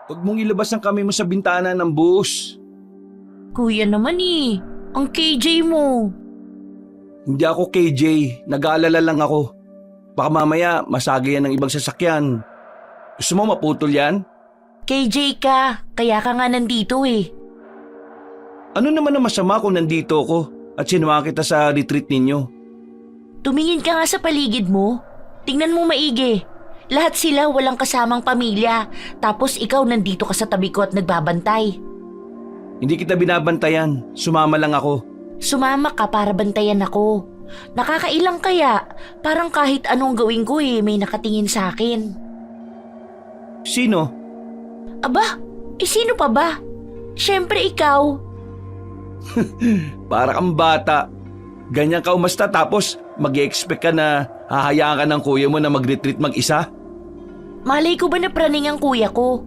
Huwag mong ilabas ang kamay mo sa bintana ng bus. Kuya naman eh, ang KJ mo. Hindi ako KJ, nag-aalala lang ako. Baka mamaya masagi yan ng ibang sasakyan. Gusto mo maputol yan? KJ ka, kaya ka nga nandito eh. Ano naman ang masama kung nandito ako at sinama kita sa retreat ninyo? Tumingin ka nga sa paligid mo. Tingnan mo maigi. Lahat sila walang kasamang pamilya. Tapos ikaw nandito ka sa tabi ko at nagbabantay. Hindi kita binabantayan, sumama lang ako. Sumama ka para bantayan ako. Nakakailang kaya? Parang kahit anong gawin ko may nakatingin sa akin. Sino? Aba, sino pa ba? Siyempre ikaw. Para kang bata. Ganyan ka umasta tapos mag-i-expect ka na hahayaan ka ng kuya mo na mag-retreat mag-isa? Malay ko ba na praning ang kuya ko?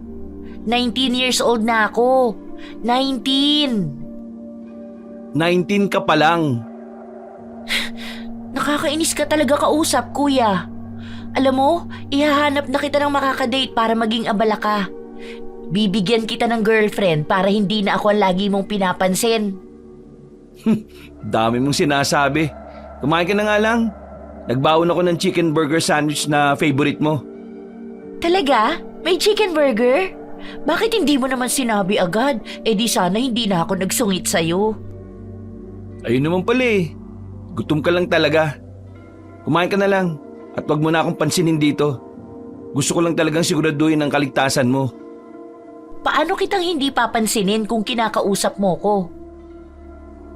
19 years old na ako. 19. 19 ka pa lang. Nakakainis ka talaga kausap, kuya. Alam mo, ihahanap na kita ng makakadate para maging abala ka. Bibigyan kita ng girlfriend para hindi na ako ang lagi mong pinapansin. Dami mong sinasabi. Kumain ka na nga lang. Nagbaon ako ng chicken burger sandwich na favorite mo. Talaga? May chicken burger? Bakit hindi mo naman sinabi agad? Di sana hindi na ako nagsungit sa'yo. Ayun naman pala eh. Gutom ka lang talaga. Kumain ka na lang at wag mo na akong pansinin dito. Gusto ko lang talagang siguraduhin ang kaligtasan mo. Paano kitang hindi papansinin kung kinakausap mo ko?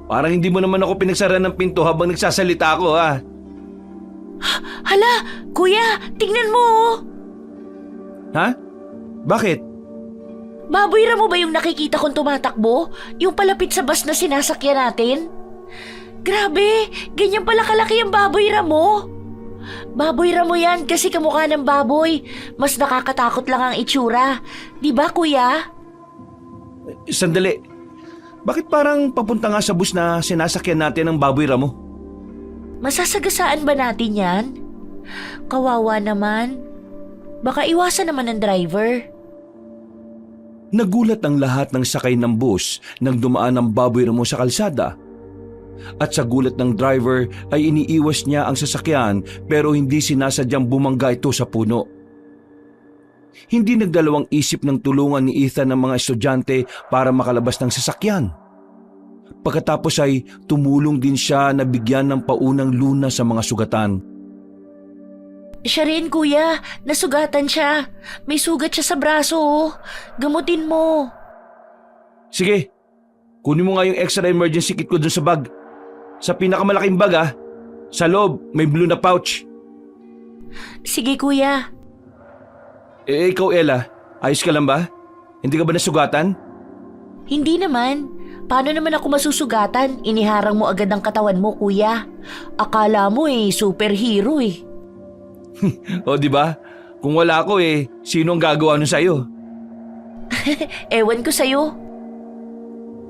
Parang hindi mo naman ako pinagsara ng pinto habang nagsasalita ako ha. Hala, kuya, tingnan mo oh. Ha? Bakit? Baboy mo ba yung nakikita kong tumatakbo? Yung palapit sa bus na sinasakyan natin? Grabe, ganyan pala kalaki ang baboy mo. Baboy mo yan kasi kamukha ng baboy. Mas nakakatakot lang ang itsura. Di ba kuya? Sandali. Bakit parang papunta nga sa bus na sinasakyan natin ang baboy ramo? Masasagasaan ba natin yan? Kawawa naman. Baka iwasan naman ng driver. Nagulat ang lahat ng sakay ng bus nang dumaan ang baboy ramo sa kalsada. At sa gulat ng driver ay iniiwas niya ang sasakyan pero hindi sinasadyang bumangga ito sa puno. Hindi nagdalawang isip ng tulungan ni Ethan ang mga estudyante para makalabas ng sasakyan. Pagkatapos ay tumulong din siya na bigyan ng paunang luna sa mga sugatan. Siya rin kuya, nasugatan siya. May sugat siya sa braso oh. Gamutin mo. Sige, kunin mo nga yung extra emergency kit ko dun sa bag. Sa pinakamalaking bag ah. Sa loob, may blue na pouch. Sige kuya. Ikaw Ella, ayos ka lang ba? Hindi ka ba nasugatan? Hindi naman. Paano naman ako masusugatan? Iniharang mo agad ang katawan mo kuya. Akala mo superhero eh. O di ba? Kung wala ako sino ang gagawa nun sa'yo? Ewan ko sa'yo.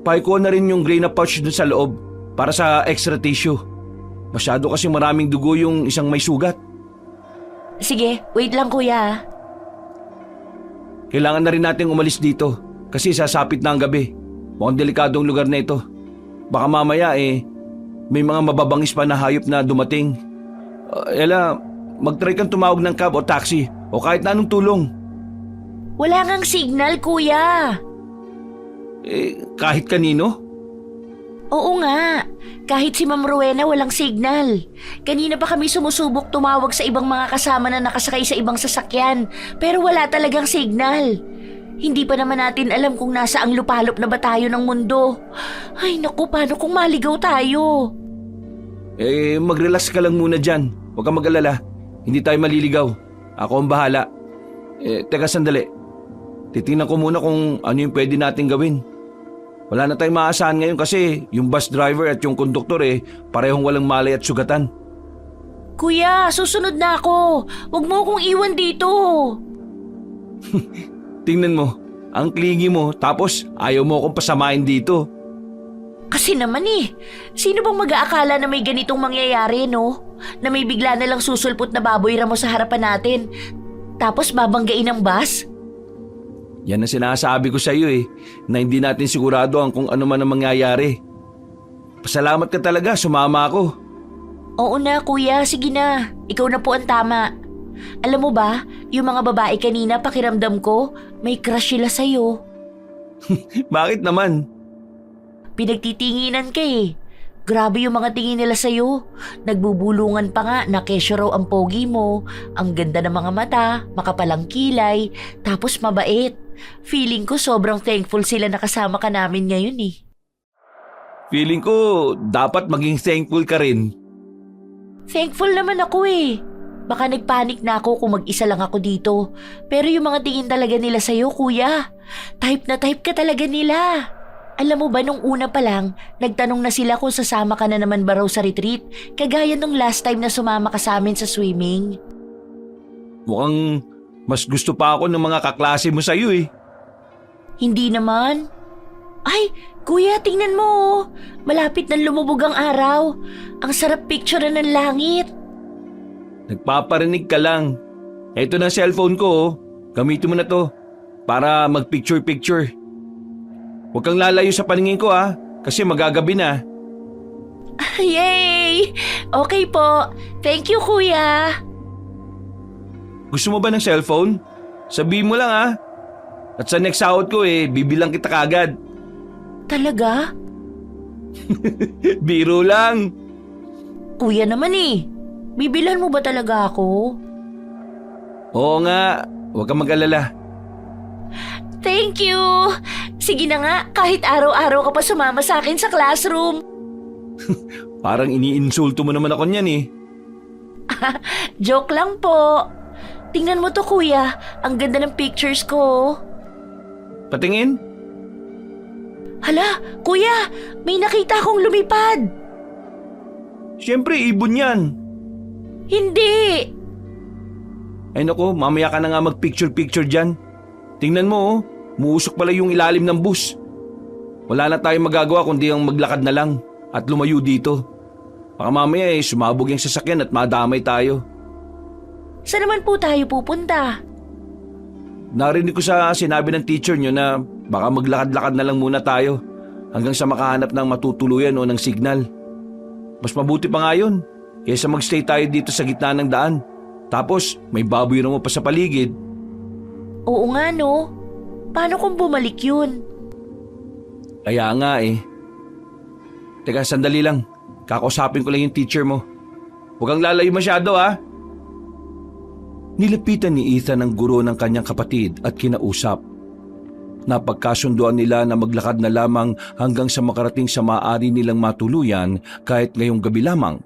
Paikuha na rin yung gray na pouch dun sa loob para sa extra tissue. Masyado kasi maraming dugo yung isang may sugat. Sige, wait lang kuya. Kailangan na rin nating umalis dito kasi sasapit na ang gabi. Mukhang delikadong lugar na ito. Baka mamaya may mga mababangis pa na hayop na dumating. Ella, mag-try kang tumawag ng cab o taxi o kahit na anong tulong. Wala ngang signal kuya. Kahit kanino? Oo nga. Kahit si Ma'am Rowena walang signal. Kanina pa kami sumusubok tumawag sa ibang mga kasama na nakasakay sa ibang sasakyan. Pero wala talagang signal. Hindi pa naman natin alam kung nasa ang lupalop na ba tayo ng mundo. Ay naku, paano kung maligaw tayo? Mag-relax ka lang muna dyan. Huwag kang mag-alala. Hindi tayo maliligaw. Ako ang bahala. Teka sandali. Titingnan ko muna kung ano yung pwede natin gawin. Wala na tayong maasahan ngayon kasi yung bus driver at yung konduktor parehong walang malay at sugatan. Kuya, susunod na ako. Huwag mo akong iwan dito. Tingnan mo, ang klingi mo tapos ayaw mo akong pasamahin dito. Kasi naman sino bang mag-aakala na may ganitong mangyayari no? Na may bigla na lang susulpot na baboy ramo sa harapan natin. Tapos babanggain ang bus? Yan ang sinasabi ko sa iyo na hindi natin sigurado ang kung ano man ang mangyayari. Pasalamat ka talaga, sumama ako. Oo na kuya, sige na. Ikaw na po ang tama. Alam mo ba, yung mga babae kanina pakiramdam ko, may crush sila sa'yo. Bakit naman? Pinagtitinginan ka eh. Grabe yung mga tingin nila sa'yo. Nagbubulungan pa nga na kesyo raw ang pogi mo, ang ganda ng mga mata, makapalang kilay, tapos mabait. Feeling ko sobrang thankful sila na kasama ka namin ngayon eh. Feeling ko dapat maging thankful ka rin. Thankful naman ako eh. Baka nagpanik na ako kung mag-isa lang ako dito. Pero yung mga tingin talaga nila sa'yo, kuya. Type na type ka talaga nila. Alam mo ba nung una pa lang, nagtanong na sila kung sasama ka na naman ba raw sa retreat, kagaya nung last time na sumama ka sa amin sa swimming. Mukhang mas gusto pa ako ng mga kaklase mo sa'yo eh. Hindi naman. Ay, kuya, tingnan mo oh. Malapit nang lumubog ang araw. Ang sarap picture na ng langit. Nagpaparinig ka lang. Ito na cellphone ko oh. Gamitin mo na to para mag-picture-picture. Huwag kang lalayo sa paningin ko kasi magagabi na. Yay! Okay po. Thank you, kuya. Gusto mo ba ng cellphone? Sabihin mo lang At sa next sahod ko bibilang kita kagad. Talaga? Biro lang. Kuya naman bibilhan mo ba talaga ako? Oo nga, huwag kang mag-alala. Thank you! Sige na nga, kahit araw-araw ka pa sumama sa akin sa classroom. Parang iniinsulto mo naman ako niyan Joke lang po. Tingnan mo to kuya, ang ganda ng pictures ko. Patingin? Hala, kuya, may nakita akong lumipad. Siyempre, ibon yan. Hindi. Ay naku, mamaya ka na nga mag-picture-picture dyan. Tingnan mo muusok pala yung ilalim ng bus. Wala na tayong magagawa kundi ang maglakad na lang at lumayo dito. Baka mamaya sumabog yung sasakyan at madamay tayo. Saan naman po tayo pupunta? Narinig ko sa sinabi ng teacher nyo na baka maglakad-lakad na lang muna tayo hanggang sa makahanap ng matutuluyan o ng signal. Mas mabuti pa nga yun kaysa magstay tayo dito sa gitna ng daan. Tapos may baboy na mo pa sa paligid. Oo nga no. Paano kung bumalik yun? Kaya nga Teka, sandali lang. Kakausapin ko lang yung teacher mo. Huwag kang lalayo masyado Nilapitan ni Ethan ang guro ng kanyang kapatid at kinausap. Napagkasunduan nila na maglakad na lamang hanggang sa makarating sa maaari nilang matuluyan kahit ngayong gabi lamang.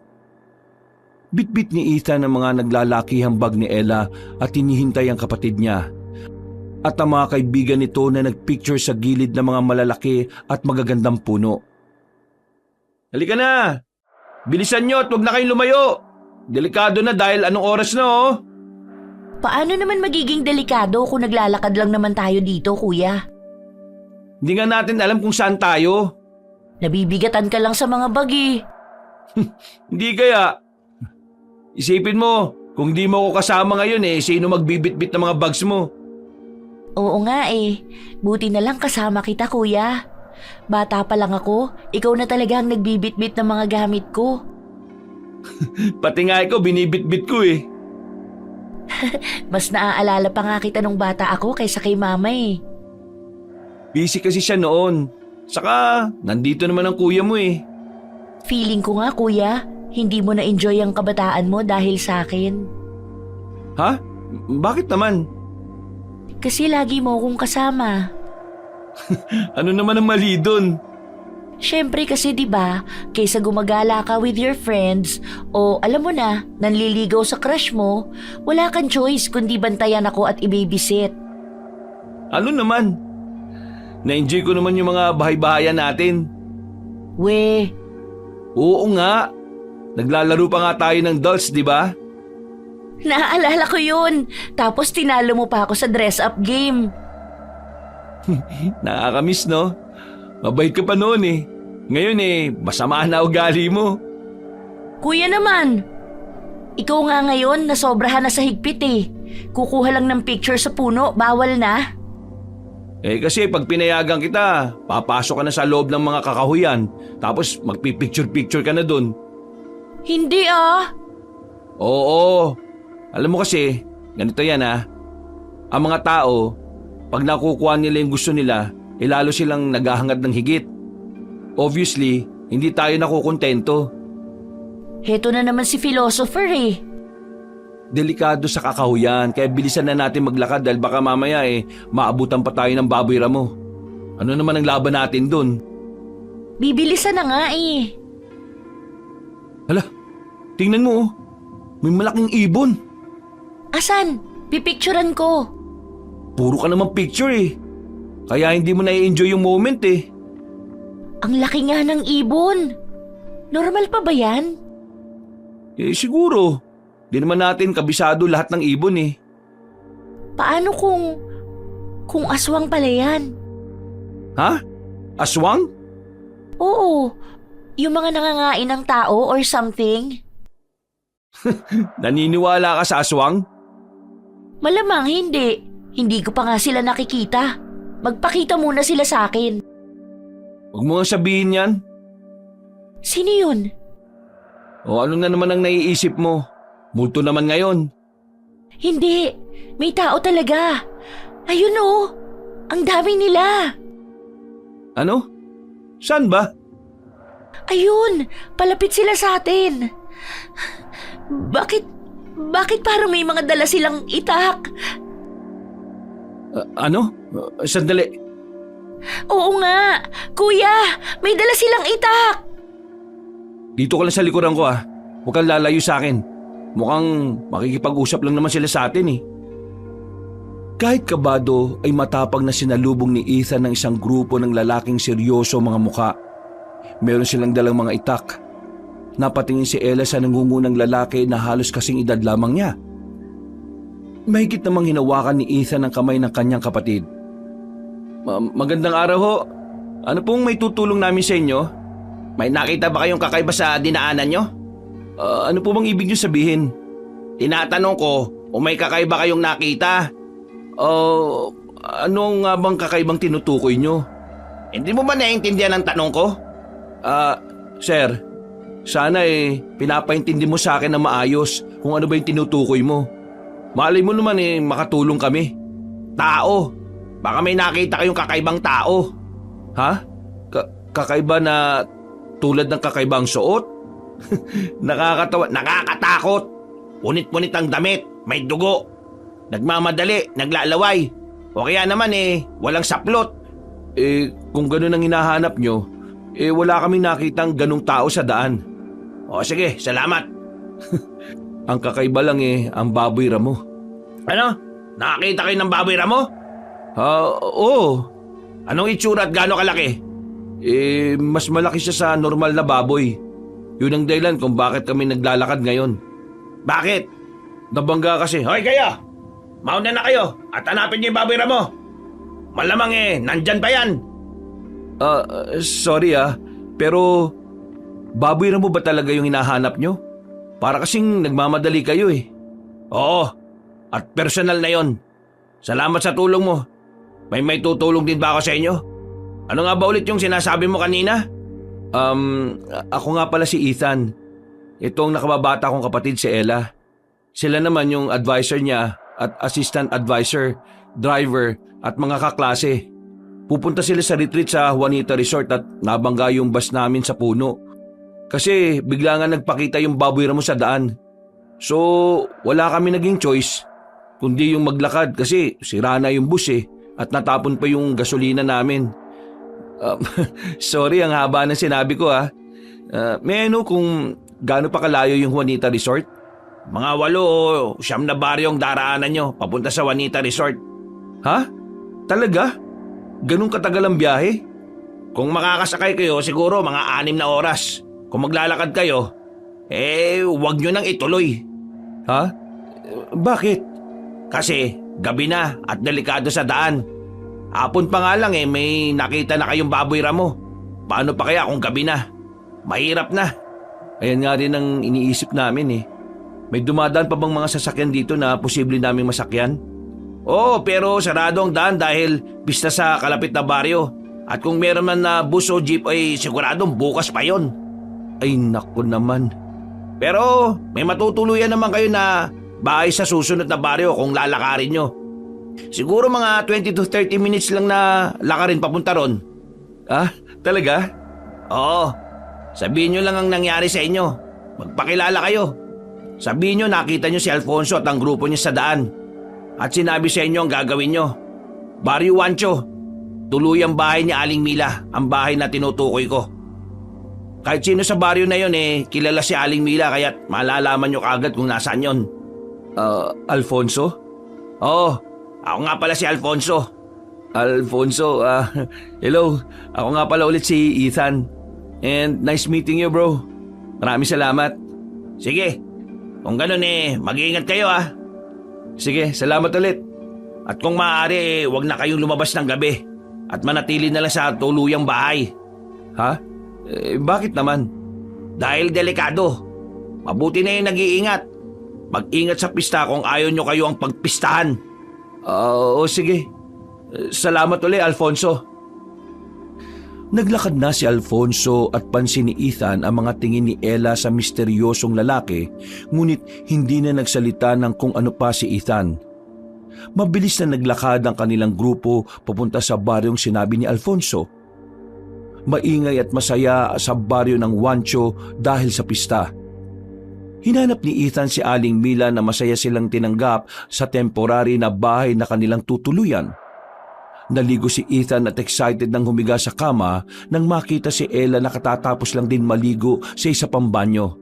Bitbit ni Ethan ang mga naglalakihang bag ni Ella at hinihintay ang kapatid niya. At ang mga kaibigan nito na nagpicture sa gilid ng mga malalaki at magagandang puno. Halika na! Bilisan nyo at huwag na kayong lumayo! Delikado na dahil anong oras na Paano naman magiging delikado kung naglalakad lang naman tayo dito, kuya? Hindi nga natin alam kung saan tayo. Nabibigatan ka lang sa mga bag Hindi kaya. Isipin mo, kung di mo ko kasama ngayon sino magbibitbit ng mga bags mo? Oo nga Buti na lang kasama kita, kuya. Bata pa lang ako, ikaw na talaga ang nagbibitbit ng mga gamit ko. Pati nga ikaw, binibitbit ko Mas naaalala pa nga kita nung bata ako kaysa kay mama Busy kasi siya noon. Saka, nandito naman ang kuya mo Feeling ko nga, kuya, hindi mo na-enjoy ang kabataan mo dahil sa akin. Ha? Bakit naman? Kasi lagi mo akong kasama. Ano naman ang mali dun? Siyempre kasi 'di ba, kaysa gumagala ka with your friends o alam mo na, nanliligaw sa crush mo, wala kang choice kundi bantayan ako at i-babysit. Ano naman? Na-enjoy ko naman yung mga bahay-bahayan natin. We, Oo nga. Naglalaro pa nga tayo ng dolls, di ba? naaalala ko 'yun. Tapos tinalo mo pa ako sa dress-up game. Nakakamiss, no? Mabait ka pa noon Ngayon masama na ugali mo. Kuya naman, ikaw nga ngayon nasobrahan na sa higpit Kukuha lang ng picture sa puno, bawal na. Kasi pag pinayagan kita, papasok ka na sa loob ng mga kakahuyan, tapos magpipicture-picture ka na dun. Hindi ah. Oo, alam mo kasi, ganito yan Ang mga tao, pag nakukuha nila yung gusto nila, lalo silang naghahangad ng higit. Obviously, hindi tayo nakukontento. Heto na naman si philosopher eh. Delikado sa kakahuyan, kaya bilisan na natin maglakad dahil baka mamaya maabutan pa tayo ng baboy ramo. Ano naman ang laban natin dun? Bibilisan na nga eh. Hala, tingnan mo may malaking ibon. Asan? Pipicturan ko. Puro ka naman picture kaya hindi mo na-enjoy yung moment Ang laki nga ng ibon. Normal pa ba yan? Siguro, di naman natin kabisado lahat ng ibon Paano kung aswang pala yan? Ha? Aswang? Oo, yung mga nangangain ng tao or something. Naniniwala ka sa aswang? Malamang hindi. Hindi ko pa nga sila nakikita. Magpakita muna sila sa akin. Huwag mo nga sabihin yan. Sino yun? O ano na naman ang naiisip mo? Multo naman ngayon. Hindi. May tao talaga. Ayun oh. Ang dami nila. Ano? Saan ba? Ayun. Palapit sila sa atin. Bakit parang may mga dala silang itak? Ano? Sandali. Oo nga. Kuya, may dala silang itak. Dito ka lang sa likuran ko Huwag kang lalayo sa akin. Mukhang makikipag-usap lang naman sila sa atin Kahit kabado ay matapang na sinalubong ni Ethan ng isang grupo ng lalaking seryoso mga mukha. Meron silang dalang mga itak. Napatingin si Ella sa nangungunang lalaki na halos kasing edad lamang niya. Mahigit namang hinawakan ni Ethan ang kamay ng kanyang kapatid. Magandang araw ho. Ano pong may tutulong namin sa inyo? May nakita ba kayong kakaiba sa dinaanan nyo? Ano po bang ibig nyo sabihin? Tinatanong ko kung may kakaiba kayong nakita. Ano nga bang kakaibang tinutukoy nyo? Hindi mo ba naiintindihan ang tanong ko? Sir, sana pinapaintindi mo sa akin na maayos kung ano ba yung tinutukoy mo. Malay mo naman makatulong kami. Tao. Baka may nakita kayong kakaibang tao. Ha? Kakaiba na tulad ng kakaibang suot? Nakakatawa, nakakatakot. Punit-punit ang damit, may dugo. Nagmamadali, naglalaway. O kaya naman walang saplot. Kung ganun ang hinahanap nyo, wala kaming nakitang ganung tao sa daan. O sige, salamat. Ang kakaiba lang ang baboy ramo. Ano? Nakakita kayo ng baboy ramo? Oo. Anong itsura at gaano kalaki? Mas malaki siya sa normal na baboy. Yun ang dahilan kung bakit kami naglalakad ngayon. Bakit? Nabangga kasi. Hoy kayo! Mauna na kayo at hanapin niyo yung baboy ramo. Malamang nandyan pa yan. Sorry pero baboy ramo ba talaga yung hinahanap nyo? Para kasing nagmamadali kayo Oo, at personal na yon. Salamat sa tulong mo. May tutulong din ba ako sa inyo? Ano nga ba ulit yung sinasabi mo kanina? Ako nga pala si Ethan. Itong nakababata kong kapatid si Ella. Sila naman yung advisor niya at assistant advisor, driver at mga kaklase. Pupunta sila sa retreat sa Juanita Resort at nabangga yung bus namin sa puno. Kasi bigla nga nagpakita yung baboy ramo sa daan. So wala kami naging choice kundi yung maglakad kasi sira na yung bus at natapon pa yung gasolina namin. Sorry, ang haba ng sinabi ko may kung gaano pa kalayo yung Juanita Resort? Mga 8 o 9 na baryo ang daraanan nyo papunta sa Juanita Resort. Ha? Talaga? Ganun katagal ang biyahe? Kung makakasakay kayo siguro mga 6 na oras. Kung maglalakad kayo, wag nyo nang ituloy. Ha? Bakit? Kasi gabi na at delikado sa daan. Hapon pa nga lang may nakita na kayong baboy ramo. Paano pa kaya kung gabi na? Mahirap na. Ayan nga rin ang iniisip namin May dumadaan pa bang mga sasakyan dito na posible naming masakyan? Oo, pero sarado ang daan dahil pista sa kalapit na baryo. At kung meron man na bus o jeep ay siguradong bukas pa yon. Ay naku naman. Pero may matutuluyan naman kayo na bahay sa susunod na baryo kung lalakarin nyo. Siguro mga 20 to 30 minutes lang na lakarin papunta ron. Ah, talaga? Oo. Sabihin nyo lang ang nangyari sa inyo. Magpakilala kayo. Sabihin nyo nakita nyo si Alfonso at ang grupo niya sa daan. At sinabi sa inyo ang gagawin nyo. Barrio Wancho, tuluyang bahay ni Aling Mila, ang bahay na tinutukoy ko. Kahit sino sa baryo na yon kilala si Aling Mila kaya't malalaman nyo kagad kung nasaan yon. Alfonso? Oo, ako nga pala si Alfonso. Alfonso, hello. Ako nga pala ulit si Ethan. And nice meeting you, bro. Maraming salamat. Sige, kung ganun mag-iingat kayo Sige, salamat ulit. At kung maaari wag na kayong lumabas ng gabi at manatili na lang sa tuluyang bahay. Ha? Bakit naman? Dahil delikado. Mabuti na yung nag-iingat. Mag-ingat sa pista kung ayaw nyo kayo ang pagpistahan. Oo, sige. Salamat ulit, Alfonso. Naglakad na si Alfonso at pansin ni Ethan ang mga tingin ni Ella sa misteryosong lalaki, ngunit hindi na nagsalita ng kung ano pa si Ethan. Mabilis na naglakad ang kanilang grupo papunta sa baryong sinabi ni Alfonso. Maingay at masaya sa baryo ng Wancho dahil sa pista. Hinanap ni Ethan si Aling Mila na masaya silang tinanggap sa temporary na bahay na kanilang tutuluyan. Naligo si Ethan at excited nang humiga sa kama nang makita si Ella na katatapos lang din maligo sa isa pang banyo.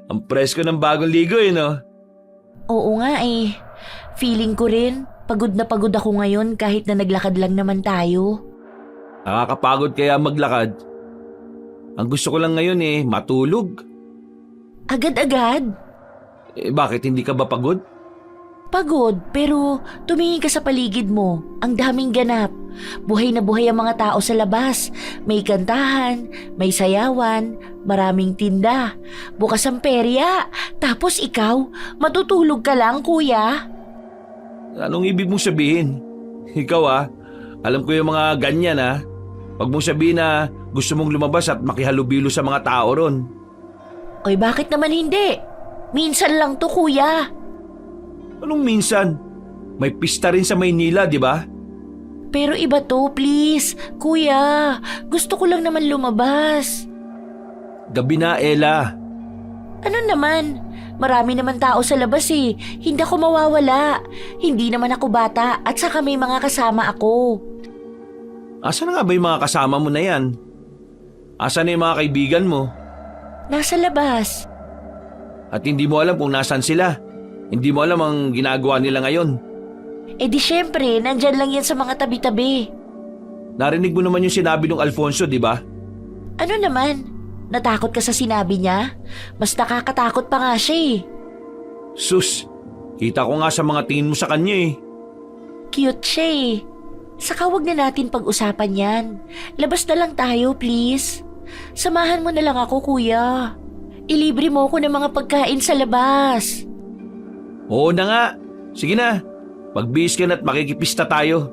Ang presko ng bagong ligo no? Oo nga Feeling ko rin, pagod na pagod ako ngayon kahit na naglakad lang naman tayo. Nakakapagod kaya maglakad. Ang gusto ko lang ngayon matulog. Agad-agad? Bakit hindi ka ba pagod? Pagod, pero tumingin ka sa paligid mo. Ang daming ganap. Buhay na buhay ang mga tao sa labas. May kantahan, may sayawan, maraming tinda. Bukas ang perya. Tapos ikaw, matutulog ka lang, kuya. Anong ibig mong sabihin? Ikaw alam ko yung mga ganyan Huwag mong sabihin na gusto mong lumabas at makihalubilo sa mga tao ron. Oy, bakit naman hindi? Minsan lang to, kuya. Anong minsan? May pista rin sa Maynila, di ba? Pero iba to, please. Kuya, gusto ko lang naman lumabas. Gabi na, Ella. Ano naman? Marami naman tao sa labas Hindi ako mawawala. Hindi naman ako bata at saka may mga kasama ako. Asa na nga ba yung mga kasama mo na yan? Asa na yung mga kaibigan mo? Nasa labas. At hindi mo alam kung nasan sila. Hindi mo alam ang ginagawa nila ngayon. Di syempre, nandyan lang yan sa mga tabi-tabi. Narinig mo naman yung sinabi ng Alfonso, di ba? Ano naman? Natakot ka sa sinabi niya? Mas nakakatakot pa nga siya Sus, kita ko nga sa mga tingin mo sa kanya Cute siya Saka wag na natin pag-usapan yan. Labas na lang tayo, please. Samahan mo na lang ako, kuya. Ilibre mo ko ng mga pagkain sa labas. Oo na nga. Sige na. Magbihis ka na at makikipista tayo.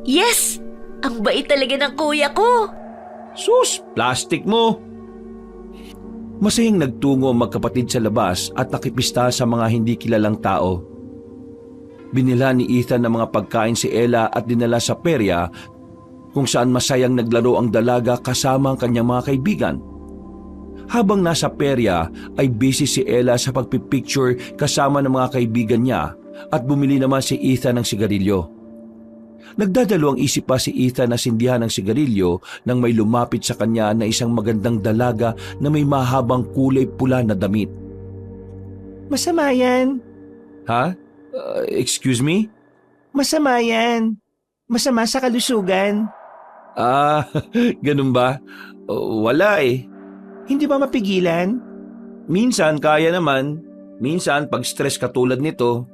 Yes! Ang bait talaga ng kuya ko. Sus, plastic mo. Masayang nagtungo ang magkapatid sa labas at nakipista sa mga hindi kilalang tao. Binila ni Ethan ng mga pagkain si Ella at dinala sa perya kung saan masayang naglaro ang dalaga kasama ang kanyang mga kaibigan. Habang nasa perya ay busy si Ella sa pagpipicture kasama ng mga kaibigan niya at bumili naman si Ethan ng sigarilyo. Nagdadalawang isip pa si Ethan na sindihan ng sigarilyo nang may lumapit sa kanya na isang magandang dalaga na may mahabang kulay pula na damit. Masama yan. Ha? Excuse me? Masama yan. Masama sa kalusugan. Ganun ba? Wala Hindi ba mapigilan? Minsan kaya naman. Minsan pag stress katulad nito,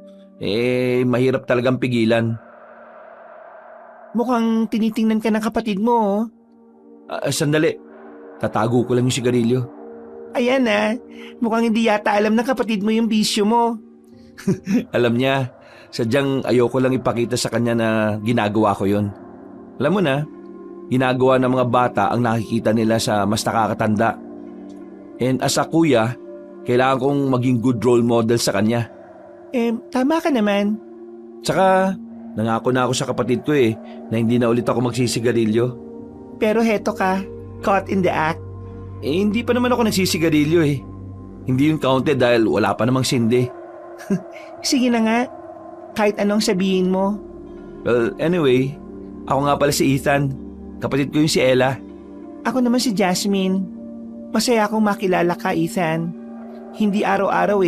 mahirap talagang pigilan. Mukhang tinitingnan ka ng kapatid mo. Sandali. Tatago ko lang yung sigarilyo. Ayan mukhang hindi yata alam ng kapatid mo yung bisyo mo. Alam niya. Sadyang ayoko lang ipakita sa kanya na ginagawa ko yun. Alam mo na, ginagawa ng mga bata ang nakikita nila sa mas nakakatanda. And as a kuya, kailangan kong maging good role model sa kanya. Tama ka naman. Tsaka, nangako na ako sa kapatid ko na hindi na ulit ako magsisigarilyo. Pero heto ka, caught in the act. Hindi pa naman ako nagsisigarilyo Hindi yun counted dahil wala pa namang sindi. Sige na nga, kahit anong sabihin mo. Well, anyway, ako nga pala si Ethan. Kapatid ko yung si Ella. Ako naman si Jasmine. Masaya akong makilala ka, Ethan. Hindi araw-araw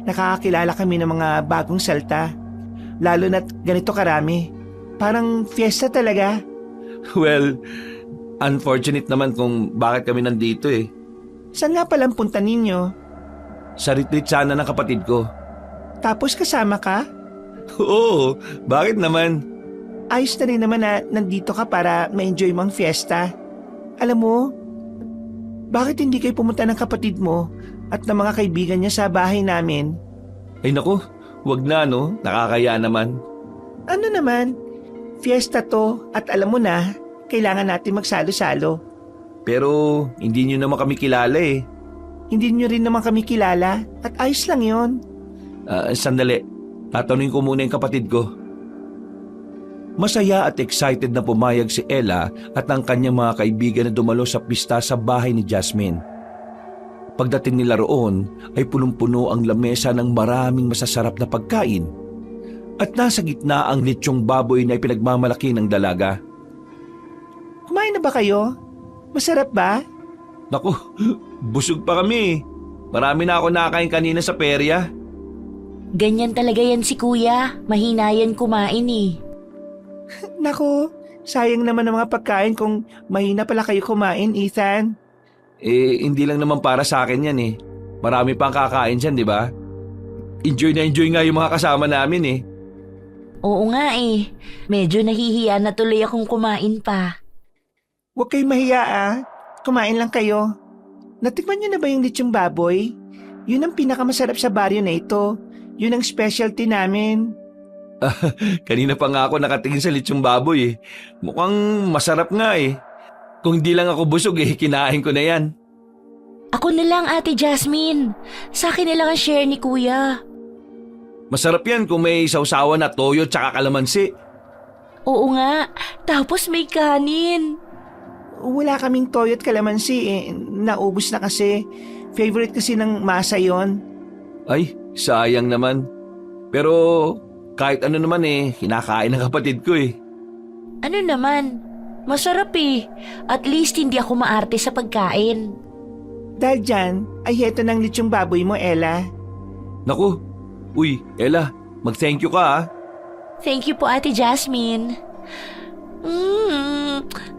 nakakakilala kami ng mga bagong salta. Lalo na't ganito karami. Parang fiesta talaga. Well, unfortunate naman kung bakit kami nandito Saan nga palang punta ninyo? Sa retreat sana ng kapatid ko. Tapos kasama ka? Oo, bakit naman? Ayos na rin naman na nandito ka para ma-enjoy mong fiesta. Alam mo, bakit hindi kayo pumunta ng kapatid mo at ng mga kaibigan niya sa bahay namin? Ay naku, wag na no, nakakaya naman. Ano naman? Fiesta to at alam mo na, kailangan natin magsalo-salo. Pero hindi nyo naman kami kilala Hindi nyo rin naman kami kilala at ayos lang yon. Sandali, tatanungin ko muna yung kapatid ko. Masaya at excited na pumayag si Ella at ang kanyang mga kaibigan na dumalo sa pista sa bahay ni Jasmine. Pagdating nila roon ay punong-puno ang lamesa ng maraming masasarap na pagkain at nasa gitna ang litsyong baboy na ipinagmamalaki ng dalaga. Kumain na ba kayo? Masarap ba? Naku, busog pa kami. Marami na ako nakain kanina sa perya. Ganyan talaga yan si kuya. Mahina yan kumain Nako, sayang naman ang mga pagkain kung mahina pala kayo kumain, Ethan. Hindi lang naman para sa akin yan Marami pang kakain dyan, di ba? Enjoy na enjoy nga yung mga kasama namin Oo nga Medyo nahihiya na tuloy akong kumain pa. Huwag kayong mahiya Kumain lang kayo. Natikman niyo na ba yung litsyong baboy? Yun ang pinakamasarap sa baryo na ito. Yun ang specialty namin. Kanina pa nga ako nakatingin sa litsyong baboy Mukhang masarap nga Kung hindi lang ako busog kinain ko na yan. Ako na lang, Ate Jasmine. Sa akin na lang ang share ni kuya. Masarap yan kung may sausawan na toyo tsaka kalamansi. Oo nga, tapos may kanin. Wala kaming toyo at kalamansi Naubos na kasi. Favorite kasi ng masa yon. Ay, sayang naman. Pero kahit ano naman kinakain ng kapatid ko Ano naman? Masarap At least hindi ako maarte sa pagkain. Dahil dyan, ay heto ng litsyong baboy mo, Ella. Naku, uy, Ella, mag-thank you ka Thank you po, Ate Jasmine.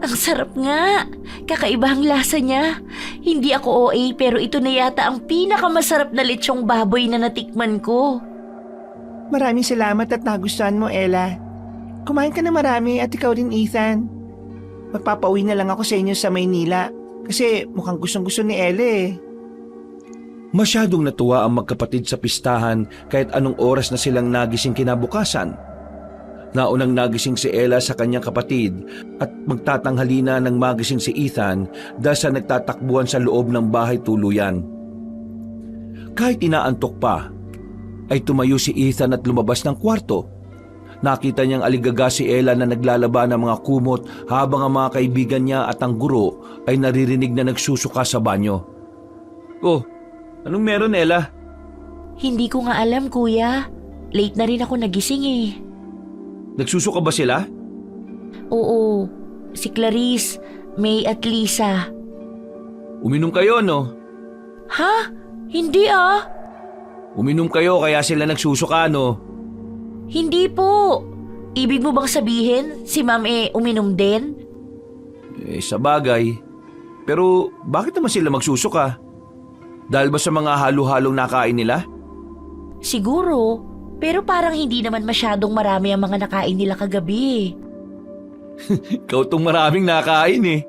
Ang sarap nga. Kakaiba ang lasa niya. Hindi ako OA pero ito na yata ang pinakamasarap na litsyong baboy na natikman ko. Maraming salamat at nagustuhan mo, Ella. Kumain ka na marami at ikaw rin, Ethan. Magpapauwi na lang ako sa inyo sa Maynila kasi mukhang gustong-gusto ni Ella Masyadong natuwa ang magkapatid sa pistahan kahit anong oras na silang nagising kinabukasan. Naunang nagising si Ella sa kanyang kapatid at magtatanghali na ng magising si Ethan dahil sa nagtatakbuhan sa loob ng bahay tuluyan. Kahit inaantok pa, ay tumayo si Ethan at lumabas ng kwarto. Nakita niyang aligaga si Ella na naglalaba ng mga kumot habang ang mga kaibigan niya at ang guro ay naririnig na nagsusuka sa banyo. Oh, anong meron, Ella? Hindi ko nga alam, kuya. Late na rin ako nagising Nagsusuka ba sila? Oo, si Clarice, May at Lisa. Uminom kayo, no? Ha? Hindi Uminom kayo kaya sila nagsusuka, no? Hindi po. Ibig mo bang sabihin si Ma'am uminom din? Sa bagay. Pero bakit naman sila magsusuka? Dahil ba sa mga halo-halong nakain nila? Siguro, pero parang hindi naman masyadong marami ang mga nakain nila kagabi. Ikaw tong maraming nakain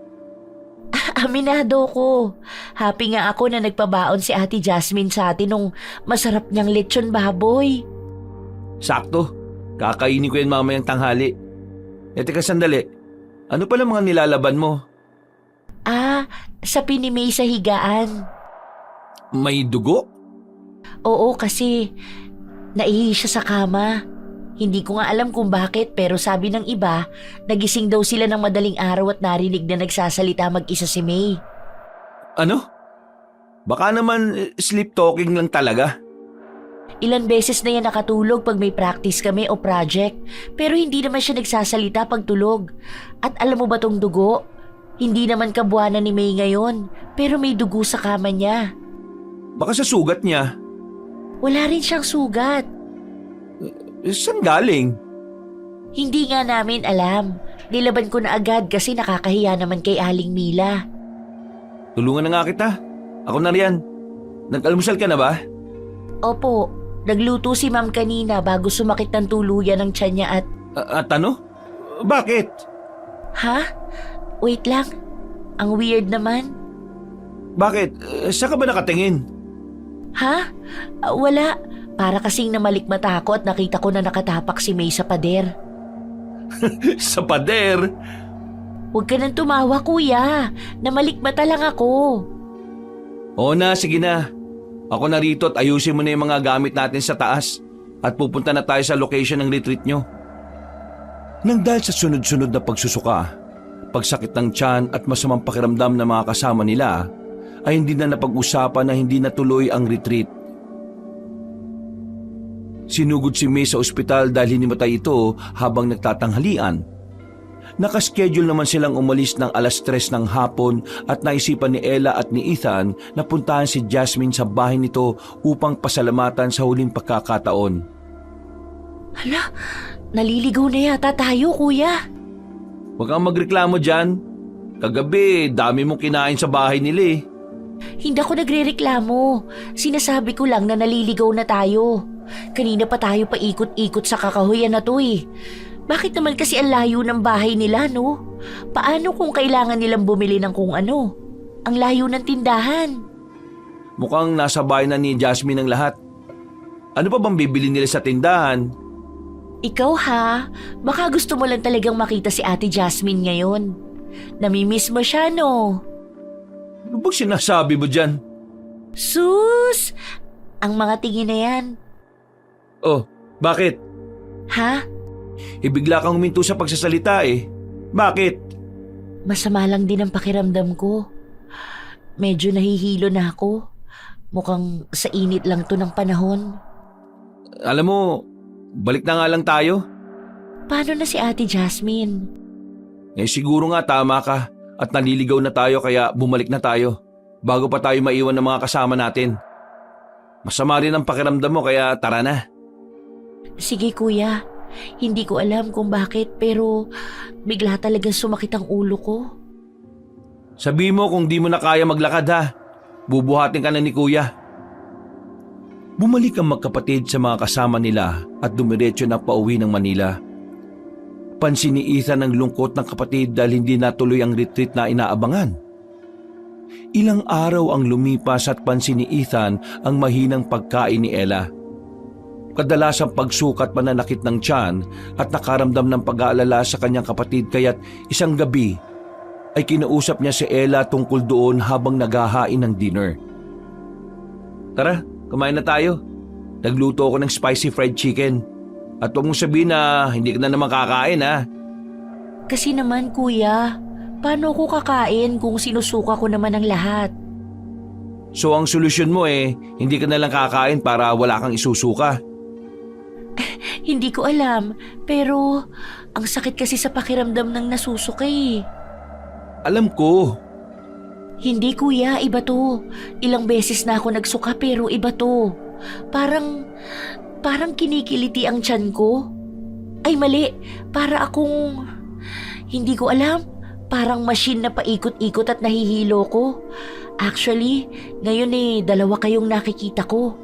Aminado ko. Happy nga ako na nagpabaon si Ate Jasmine sa atin nung masarap niyang lechon baboy. Sakto. Kakainin ko yan mamayang tanghali. Teka sandali. Ano pala mga nilalaban mo? Sa pinimay sa higaan. May dugo? Oo, kasi naihi siya sa kama. Hindi ko nga alam kung bakit pero sabi ng iba, nagising daw sila ng madaling araw at narinig na nagsasalita mag-isa si May. Ano? Baka naman sleep talking lang talaga. Ilan beses na yan nakatulog pag may practice kami o project pero hindi naman siya nagsasalita pag tulog. At alam mo ba tong dugo? Hindi naman kabuanan ni May ngayon pero may dugo sa kama niya. Baka sa sugat niya. Wala rin siyang sugat. Saan galing? Hindi nga namin alam. Nilaban ko na agad kasi nakakahiya naman kay Aling Mila. Tulungan na nga kita. Ako na riyan. Nag-almusal ka na ba? Opo, nagluto si Ma'am kanina bago sumakit ng tuluyan ng tiyan niya at... At ano? Bakit? Ha? Wait lang. Ang weird naman. Bakit? Saan ka ba nakatingin? Ha? Wala. Para kasing namalikmata ako at nakita ko na nakatapak si May sa pader. Sa pader? Huwag ka nang tumawa, kuya. Namalikmata lang ako. Oo na, sige na. Ako na rito at ayusin mo na yung mga gamit natin sa taas at pupunta na tayo sa location ng retreat nyo. Nang dahil sa sunod-sunod na pagsusuka, pagsakit ng tiyan at masamang pakiramdam ng mga kasama nila, ay hindi na napag-usapan na hindi natuloy ang retreat. Sinugod si May sa ospital dahil hinimatay ito habang nagtatanghalian. Nakaschedule naman silang umalis ng 3:00 ng hapon at naisipan ni Ella at ni Ethan na puntahan si Jasmine sa bahay nito upang pasalamatan sa huling pagkakataon. Hala, naliligaw na yata tayo, kuya. Huwag kang magreklamo dyan. Kagabi, dami mong kinain sa bahay nila eh. Hindi ako nagrereklamo. Sinasabi ko lang na naliligaw na tayo. Kanina pa tayo paikot-ikot sa kakahuyan na to eh. Bakit naman kasi ang layo ng bahay nila, no? Paano kung kailangan nilang bumili ng kung ano? Ang layo ng tindahan. Mukhang nasa bahay na ni Jasmine ang lahat. Ano pa bang bibili nila sa tindahan? Ikaw ha, baka gusto mo lang talagang makita si Ate Jasmine ngayon. Namimiss mo siya, no? Ano bang sinasabi mo dyan? Sus! Ang mga tingin na yan. Oh, bakit? Ha? Bigla kang huminto sa pagsasalita eh. Bakit? Masama lang din ang pakiramdam ko. Medyo nahihilo na ako. Mukhang sa init lang to ng panahon. Alam mo, balik na nga lang tayo. Paano na si Ate Jasmine? Siguro nga tama ka at naliligaw na tayo kaya bumalik na tayo bago pa tayo maiwan ng mga kasama natin. Masama rin ang pakiramdam mo kaya tara na. Sige kuya, hindi ko alam kung bakit pero bigla talagang sumakit ang ulo ko. Sabi mo kung di mo na kaya maglakad ha, bubuhatin ka na ni kuya. Bumalik ang magkapatid sa mga kasama nila at dumiretso na pauwi ng Manila. Pansin ni Ethan ang lungkot ng kapatid dahil hindi natuloy ang retreat na inaabangan. Ilang araw ang lumipas at pansin ni Ethan ang mahinang pagkain ni Ella. Kadalasang pagsukat pananakit ng tiyan at nakaramdam ng pag-aalala sa kanyang kapatid kaya't isang gabi ay kinausap niya si Ella tungkol doon habang naghahain ng dinner. Tara, kumain na tayo. Nagluto ako ng spicy fried chicken. At huwag mong sabihin na hindi ka na naman kakain ha. Kasi naman kuya, paano ko kakain kung sinusuka ko naman ang lahat? So ang solusyon mo hindi ka na lang kakain para wala kang isusuka. Hindi ko alam, pero ang sakit kasi sa pakiramdam ng nasusuka eh. Alam ko. Hindi kuya, iba to. Ilang beses na ako nagsuka pero iba to. Parang kinikiliti ang tiyan ko. Ay mali, para akong... Hindi ko alam. Parang machine na paikot-ikot at nahihilo ko. Actually, ngayon 2 kayong nakikita ko.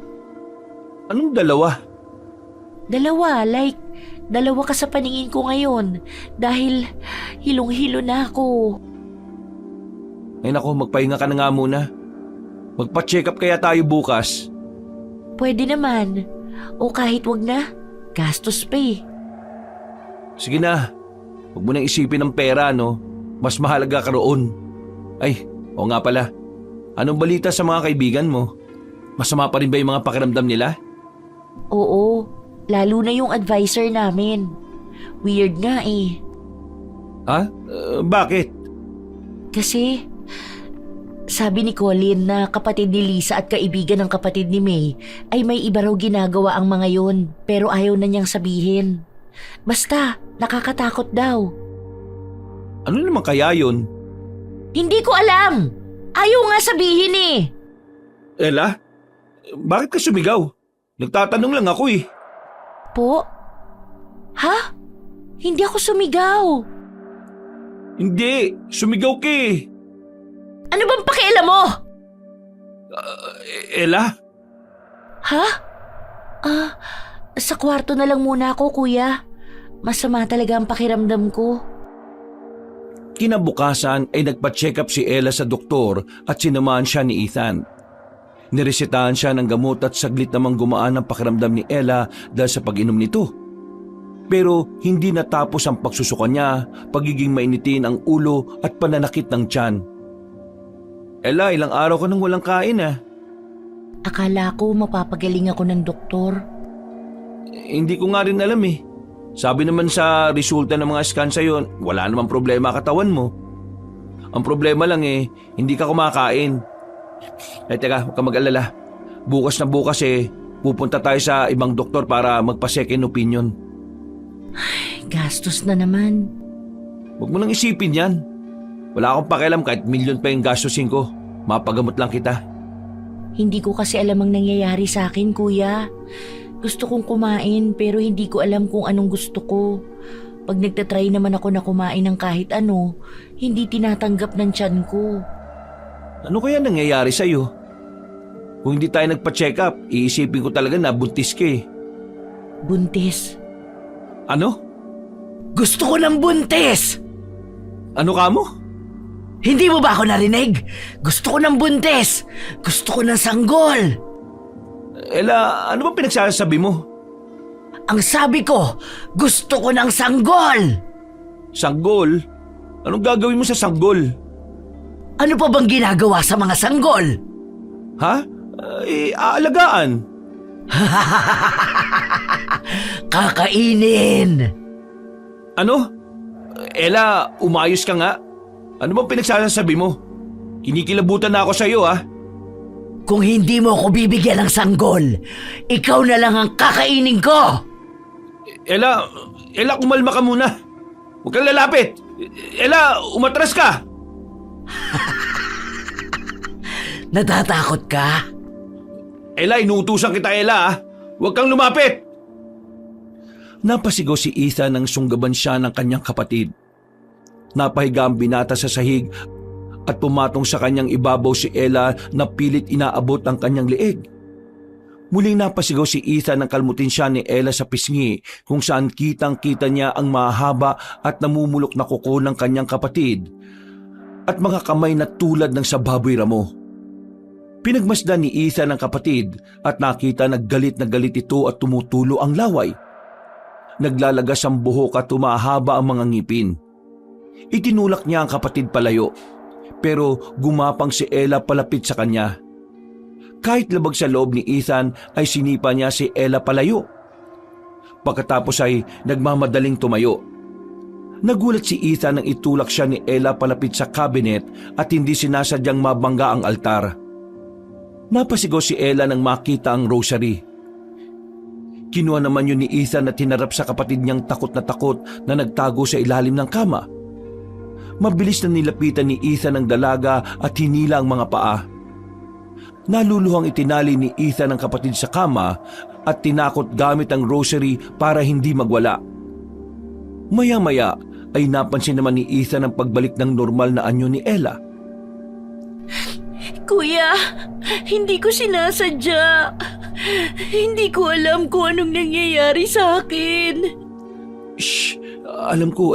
Anong dalawa? 2, like 2 ka sa paningin ko ngayon. Dahil hilong-hilo na ako. Ay nako, magpahinga ka na nga muna. Magpa-check up kaya tayo bukas. Pwede naman. O kahit wag na, gastos pa eh. Sige na, huwag mo nang isipin ng pera, no? Mas mahalaga ka roon. Ay, oo nga pala. Anong balita sa mga kaibigan mo? Masama pa rin ba yung mga pakiramdam nila? Oo, lalo na yung advisor namin. Weird nga eh. Ha? Bakit? Kasi, sabi ni Colin na kapatid ni Lisa at kaibigan ng kapatid ni May ay may iba raw ginagawa ang mga yon pero ayaw na niyang sabihin. Basta, nakakatakot daw. Ano naman kaya yun? Hindi ko alam! Ayaw nga sabihin eh! Ella? Bakit ka sumigaw? Nagtatanong lang ako eh. Po? Ha? Hindi ako sumigaw. Hindi, sumigaw ka eh. Ano bang pakialam mo? Ella? Ha? Sa kwarto na lang muna ako, kuya. Masama talaga ang pakiramdam ko. Kinabukasan ay nagpa-check up si Ella sa doktor at sinamahan siya ni Ethan. Niresetahan siya ng gamot at saglit namang gumaan ang pakiramdam ni Ella dahil sa pag-inom nito. Pero hindi natapos ang pagsusuka niya, pagiging mainitin ang ulo at pananakit ng tiyan. Ella, ilang araw ka nang walang kain ah. Akala ko mapapagaling ako ng doktor. Hindi ko nga rin alam eh. Sabi naman sa resulta ng mga scan sa'yo, wala namang problema katawan mo. Ang problema lang eh, hindi ka kumakain. Teka, huwag ka mag-alala. Bukas na bukas eh, pupunta tayo sa ibang doktor para magpa-second opinion. Gastos na naman. Huwag mo nang isipin yan. Wala akong pakialam kahit milyon pa yung gastusin ko. Mapagamot lang kita. Hindi ko kasi alam ang nangyayari sa akin, kuya. Gusto kong kumain pero hindi ko alam kung anong gusto ko. Pag nagtatry naman ako na kumain ng kahit ano, hindi tinatanggap ng tiyan ko. Ano kaya nangyayari sa'yo? Kung hindi tayo nagpa-check up, iisipin ko talaga na buntis ka eh. Buntis. Ano? Gusto ko ng buntis! Ano ka mo? Hindi mo ba ako narinig? Gusto ko ng buntis! Gusto ko ng sanggol! Ella, ano bang pinagsasabi mo? Ang sabi ko, gusto ko ng sanggol! Sanggol? Anong gagawin mo sa sanggol? Ano pa bang ginagawa sa mga sanggol? Ha? Aalagaan. Kakainin! Ano? Ella, umayos ka nga. Ano bang pinagsasabi mo? Kinikilabutan na ako sa iyo ah. Kung hindi mo ako bibigyan ng sanggol, ikaw na lang ang kakainin ko! Ella, kumalma ka muna. Huwag kang lalapit. Ella, umatras ka. Natatakot ka? Ella, inuutusan kita Ella ah. Huwag kang lumapit. Napasigaw si Ethan nang sunggaban siya ng kanyang kapatid. Napahiga ang binata sa sahig at pumatong sa kanyang ibabaw si Ella na pilit inaabot ang kanyang leeg. Muling napasigaw si Ethan nang kalmutin siya ni Ella sa pisngi kung saan kitang-kita niya ang mahaba at namumulok na kuko ng kanyang kapatid at mga kamay na tulad ng sa baboy ramo. Pinagmasdan ni Ethan ang kapatid at nakita na galit ito at tumutulo ang laway. Naglalagas ang buhok at tumahaba ang mga ngipin. Itinulak niya ang kapatid palayo, pero gumapang si Ella palapit sa kanya. Kahit labag sa loob ni Ethan ay sinipa niya si Ella palayo. Pagkatapos ay nagmamadaling tumayo. Nagulat si Ethan nang itulak siya ni Ella palapit sa cabinet at hindi sinasadyang mabangga ang altar. Napasigaw si Ella nang makita ang rosary. Kinuha naman yun ni Ethan at hinarap sa kapatid niyang takot na nagtago sa ilalim ng kama. Mabilis na nilapitan ni Ethan ang dalaga at hinila ang mga paa. Naluluhang itinali ni Ethan ang kapatid sa kama at tinakot gamit ang rosary para hindi magwala. Maya-maya ay napansin naman ni Ethan ang pagbalik ng normal na anyo ni Ella. Kuya, hindi ko sinasadya. Hindi ko alam kung anong nangyayari sa akin. Shh! Alam ko.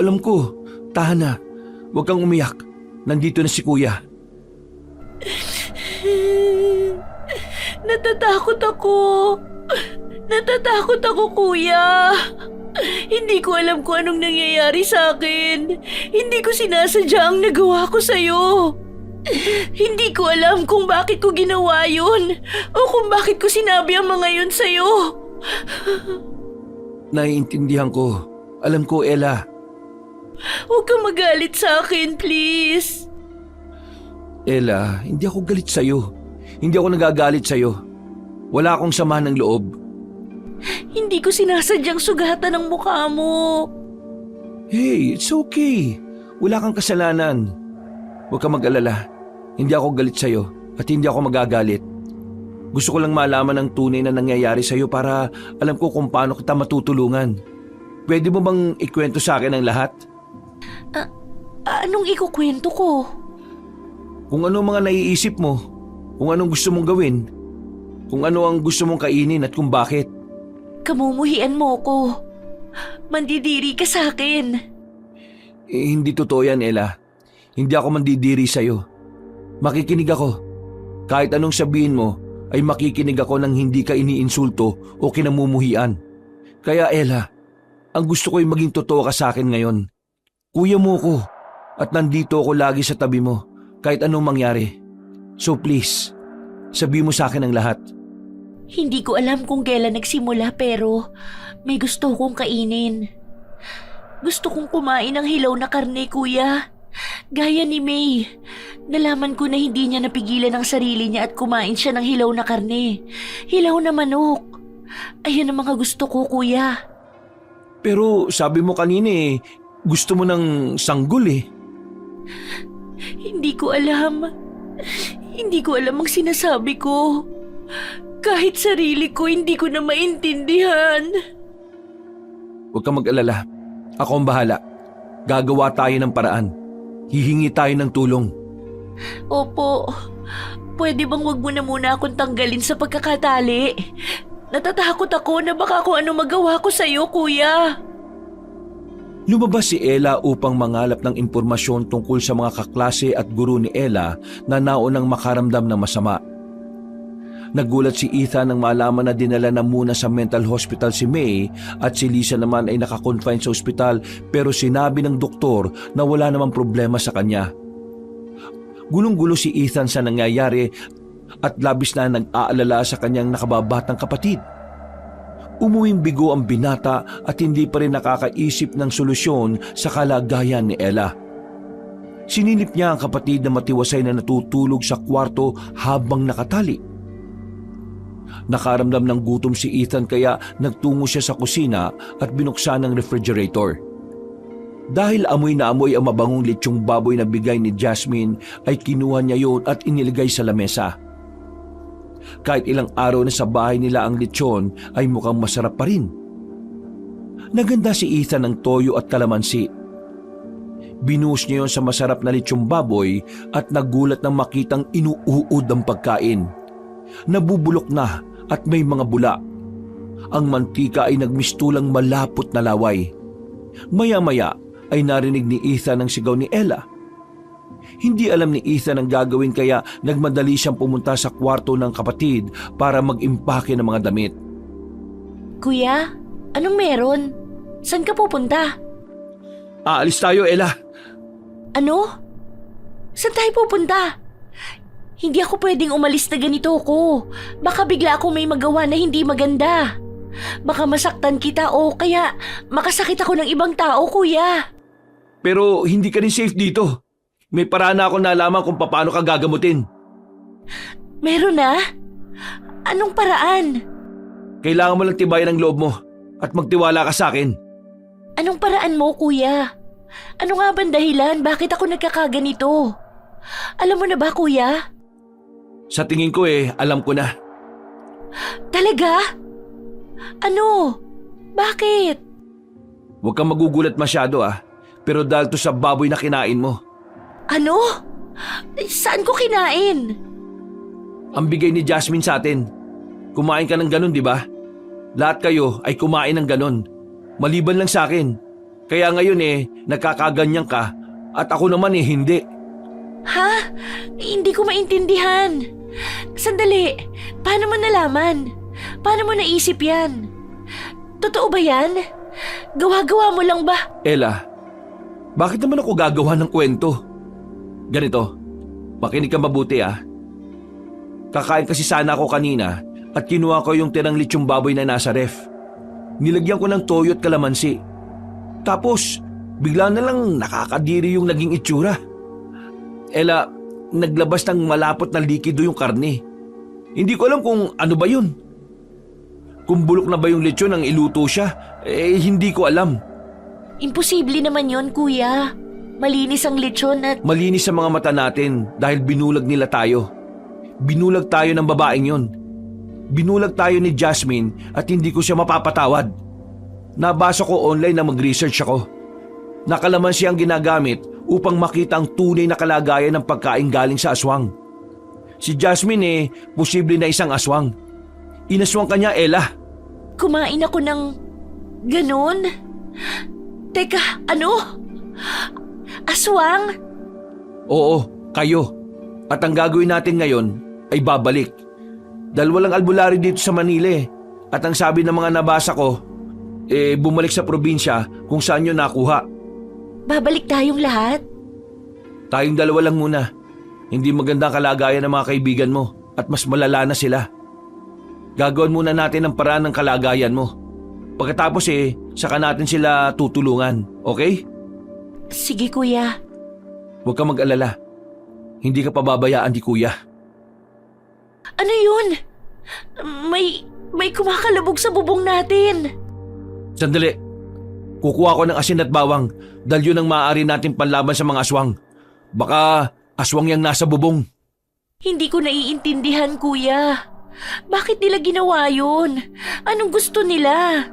Tahan na. Huwag kang umiyak. Nandito na si Kuya. Natatakot ako, Kuya. Hindi ko alam kung anong nangyayari sa akin. Hindi ko sinasadya ang nagawa ko sa'yo. Hindi ko alam kung bakit ko ginawa yun o kung bakit ko sinabi ang mga yun sa'yo. Naiintindihan ko. Alam ko, Ella. Huwag kang magalit sa akin, please. Ella, hindi ako galit sa'yo. Hindi ako nagagalit sa'yo. Wala akong sama ng loob. Hindi ko sinasadyang sugatan ang mukha mo. Hey, it's okay. Wala kang kasalanan. Huwag kang mag-alala. Hindi ako galit sa'yo at hindi ako magagalit. Gusto ko lang malaman ang tunay na nangyayari sa'yo para alam ko kung paano kita matutulungan. Pwede mo bang ikwento sa akin ang lahat? Anong ikukwento ko? Kung ano mga naiisip mo, kung anong gusto mong gawin, kung ano ang gusto mong kainin at kung bakit. Kamumuhian mo ko. Mandidiri ka sa akin. Hindi totoo yan, Ella. Hindi ako mandidiri sa'yo. Makikinig ako. Kahit anong sabihin mo, ay makikinig ako nang hindi ka iniinsulto o kinamumuhian. Kaya Ella, ang gusto ko ay maging totoo ka sa akin ngayon. Kuya mo ko at nandito ako lagi sa tabi mo kahit anong mangyari. So please, sabi mo sa akin ang lahat. Hindi ko alam kung kailan nagsimula pero may gusto kong kainin. Gusto kong kumain ng hilaw na karne, kuya. Gaya ni May. Nalaman ko na hindi niya napigilan ang sarili niya at kumain siya ng hilaw na karne. Hilaw na manok. Ayan ang mga gusto ko, kuya. Pero sabi mo kanina gusto mo ng sanggol Hindi ko alam. Hindi ko alam ang sinasabi ko. Kahit sarili ko, hindi ko na maintindihan. Huwag kang mag-alala. Ako ang bahala. Gagawa tayo ng paraan. Hihingi tayo ng tulong. Opo. Pwede bang wag mo na muna akong tanggalin sa pagkakatali? Natatakot ako na baka kung ano magawa ko sa'yo, kuya. Lumabas si Ella upang mangalap ng impormasyon tungkol sa mga kaklase at guro ni Ella na naunang makaramdam ng masama. Nagulat si Ethan nang malaman na dinala na muna sa mental hospital si May at si Lisa naman ay nakakonfine sa ospital pero sinabi ng doktor na wala namang problema sa kanya. Gulong-gulo si Ethan sa nangyayari at labis na nag-aalala sa kanyang nakababatang kapatid. Umuwing bigo ang binata at hindi pa rin nakakaisip ng solusyon sa kalagayan ni Ella. Sinilip niya ang kapatid na matiwasay na natutulog sa kwarto habang nakatali. Nakaramdam ng gutom si Ethan kaya nagtungo siya sa kusina at binuksan ang refrigerator. Dahil amoy na amoy ang mabangong litsyong baboy na bigay ni Jasmine ay kinuha niya yon at inilagay sa lamesa. Kahit ilang araw na sa bahay nila ang litsyon ay mukhang masarap pa rin. Naganda si Ethan ng toyo at kalamansi. Binuhos niya yon sa masarap na litsyong baboy at nagulat nang makitang inuuod ang pagkain. Nabubulok na at may mga bula. Ang mantika ay nagmistulang malapot na laway. Maya-maya ay narinig ni Ethan ang sigaw ni Ella. Hindi alam ni Ethan ang gagawin kaya nagmadali siyang pumunta sa kwarto ng kapatid para mag-impake ng mga damit. Kuya, anong meron? Saan ka pupunta? Aalis tayo, Ella. Ano? Saan tayo pupunta? Hindi ako pwedeng umalis na ganito ko. Baka bigla akong may magawa na hindi maganda. Baka masaktan kita o kaya makasakit ako ng ibang tao, kuya. Pero hindi ka rin safe dito. May paraan na ako nalaman kung paano ka gagamutin. Meron na? Anong paraan? Kailangan mo lang tibayan ang loob mo at magtiwala ka sa akin. Anong paraan mo, kuya? Ano nga bang dahilan? Bakit ako nagkakaganito? Alam mo na ba, kuya? Sa tingin ko alam ko na. Talaga? Ano? Bakit? Huwag kang magugulat masyado pero dahil to sa baboy na kinain mo. Ano? Saan ko kinain? Ang bigay ni Jasmine sa atin. Kumain ka ng ganun, di ba? Lahat kayo ay kumain ng ganun. Maliban lang sa akin. Kaya ngayon nagkakaganyan ka at ako naman hindi. Ha? Hindi ko maintindihan. Sandali, paano mo nalaman? Paano mo naisip yan? Totoo ba yan? Gawa-gawa mo lang ba? Ella, bakit naman ako gagawa ng kwento? Ganito, makinig ka mabuti ah. Kakain kasi sana ako kanina at kinuha ko yung tirang lechong baboy na nasa ref. Nilagyan ko ng toyo at kalamansi. Tapos, bigla na lang nakakadiri yung naging itsura. Ella, naglabas ng malapot na likido yung karne. Hindi ko alam kung ano ba yun. Kung bulok na ba yung lechon nang iluto siya, hindi ko alam. Imposible naman yon, kuya. Malinis ang lechon at... Malinis sa mga mata natin dahil binulag nila tayo. Binulag tayo ng babaeng yon. Binulag tayo ni Jasmine at hindi ko siya mapapatawad. Nabasa ko online na mag-research ako. Nakalamansi ang ginagamit upang makita ang tunay na kalagayan ng pagkain galing sa aswang. Si Jasmine posible na isang aswang. Inaswang kanya, Ella. Kumain ako ng... ganon? Teka, ano? Aswang? Oo, kayo. At ang gagawin natin ngayon ay babalik. Dahil walang albularyo dito sa Manila At ang sabi ng mga nabasa ko, bumalik sa probinsya kung saan nyo nakuha. Babalik tayong lahat? Tayong dalawa lang muna. Hindi maganda ang kalagayan ng mga kaibigan mo at mas malala na sila. Gagawin muna natin ang paraan ng kalagayan mo. Pagkatapos saka natin sila tutulungan, okay? Sige, kuya. Huwag kang mag-alala. Hindi ka pababayaan ni kuya. Ano yun? May kumakalabog sa bubong natin. Sandali. Kukuha ko ng asin at bawang dahil yun ang maaari natin panlaban sa mga aswang. Baka aswang yang nasa bubong. Hindi ko naiintindihan, kuya. Bakit nila ginawa yun? Anong gusto nila?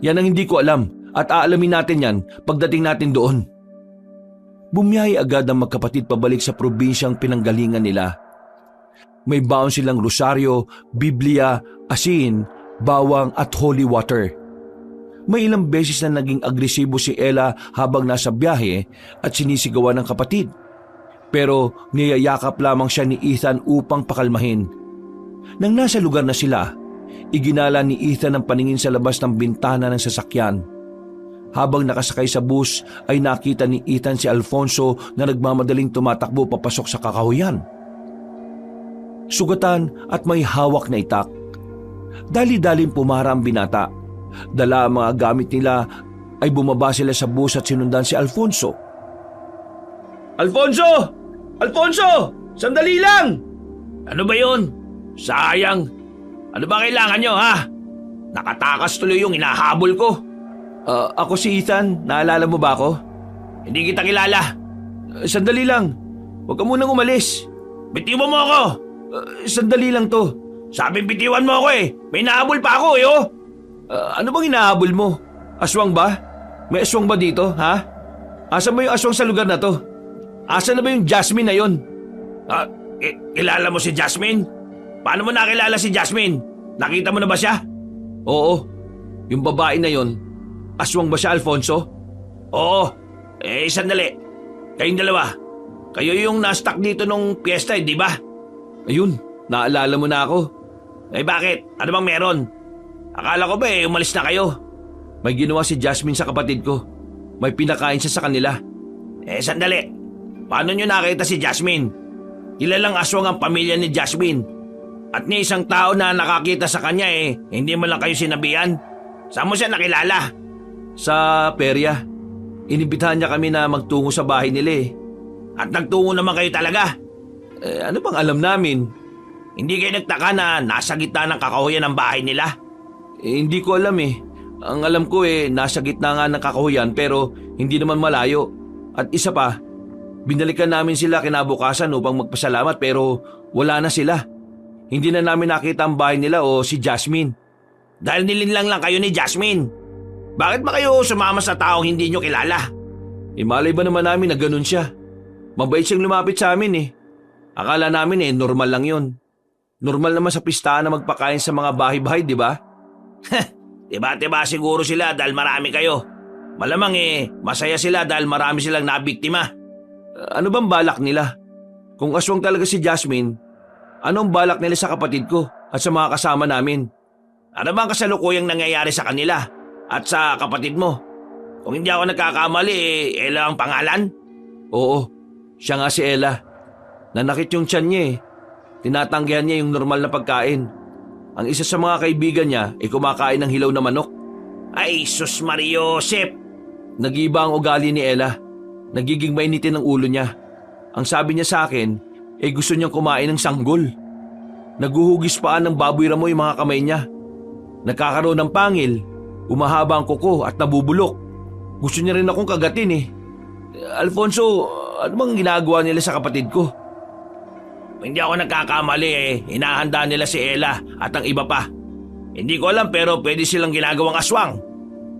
Yan ang hindi ko alam at aalamin natin yan pagdating natin doon. Bumiyahe agad ang magkapatid pabalik sa probinsyang pinanggalingan nila. May baon silang rosaryo, Biblia, asin, bawang at holy water. May ilang beses na naging agresibo si Ella habang nasa biyahe at sinisigawan ng kapatid. Pero niyayakap lamang siya ni Ethan upang pakalmahin. Nang nasa lugar na sila, iginala ni Ethan ang paningin sa labas ng bintana ng sasakyan. Habang nakasakay sa bus ay nakita ni Ethan si Alfonso na nagmamadaling tumatakbo papasok sa kakahuyan. Sugatan at may hawak na itak. Dali-daling pumara ang binata. Dala ang mga gamit nila ay bumaba sila sa bus at sinundan si Alfonso. Alfonso! Alfonso! Sandali lang! Ano ba yun? Sayang. Ano ba kailangan nyo, ha? Nakatakas tuloy yung hinahabol ko. Ako si Ethan. Naalala mo ba ako? Hindi kita kilala. Sandali lang. Huwag ka munang umalis. Bitiwan mo ako. Sandali lang to. Sabi bitiwan mo ako May nahabol pa ako oh. Ano bang hinahabol mo? Aswang ba? May aswang ba dito, ha? Asan mo yung aswang sa lugar na to? Asan na ba yung Jasmine na yun? Kilala mo si Jasmine? Paano mo nakilala si Jasmine? Nakita mo na ba siya? Oo. Yung babae na yon, aswang ba siya, Alfonso? Oo. Sandali. Kayong dalawa. Kayo yung na-stuck dito nung piyesta di ba? Ayun, naalala mo na ako. Bakit? Ano bang meron? Akala ko ba umalis na kayo? May ginawa si Jasmine sa kapatid ko. May pinakain siya sa kanila. Sandali. Paano nyo nakita si Jasmine? Kilalang aswang ang pamilya ni Jasmine. At ni isang tao na nakakita sa kanya hindi mo lang kayo sinabihan. Saan mo siya nakilala? Sa perya. Inibitahan niya kami na magtungo sa bahay nila At nagtungo naman kayo talaga? Ano bang alam namin? Hindi kayo nagtaka na nasa gitna ng kakahuyan ng bahay nila? Hindi ko alam Ang alam ko nasa gitna nga ng kakahuyan pero hindi naman malayo. At isa pa, binalikan namin sila kinabukasan upang magpasalamat pero wala na sila. Hindi na namin nakita ang bahay nila o si Jasmine. Dahil nilinlang lang kayo ni Jasmine. Bakit ba kayo sumama sa taong hindi nyo kilala? Malay ba naman namin na ganun siya? Mabait siyang lumapit sa amin Akala namin normal lang yun. Normal naman sa pistahan na magpakain sa mga bahay-bahay, di ba? Diba siguro sila dahil marami kayo. Malamang masaya sila dahil marami silang nabiktima. Ano bang balak nila? Kung aswang talaga si Jasmine, anong balak nila sa kapatid ko at sa mga kasama namin? Ano bang kasalukuyang nangyayari sa kanila? At sa kapatid mo. Kung hindi ako nagkakamali, Ella ang pangalan? Oo, siya nga si Ella. Nanakit yung tiyan niya eh. Tinatanggihan niya yung normal na pagkain. Ang isa sa mga kaibigan niya ay kumakain ng hilaw na manok. Ay, sus Mariosep! Nag-iiba ang ugali ni Ella. Nagiging mainitin ang ulo niya. Ang sabi niya sa akin, gusto niyang kumain ng sanggol. Naguhugis paan ng baboy ramo yung mga kamay niya. Nagkakaroon ng pangil, umahaba ang kuko at nabubulok. Gusto niya rin akong kagatin eh. Alfonso, ano bang ginagawa nila sa kapatid ko? Kung hindi ako nagkakamali, hinahanda nila si Ella at ang iba pa. Hindi ko alam pero pwede silang ginagawang aswang.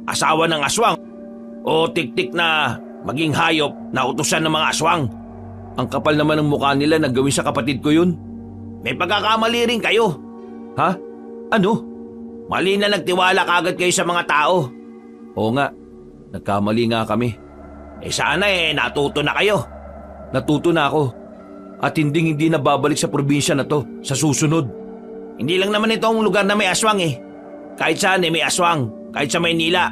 Asawa ng aswang. O tik-tik na maging hayop na utusan ng mga aswang. Ang kapal naman ng mukha nila na gawin sa kapatid ko yun. May pagkakamali rin kayo. Ha? Ano? Mali na nagtiwala kagad kayo sa mga tao. Oo nga, nagkamali nga kami. Sana natuto na kayo. Natuto na ako. At hindi na babalik sa probinsya na to sa susunod. Hindi lang naman ito ang lugar na may aswang eh. Kahit saan may aswang. Kahit sa Maynila.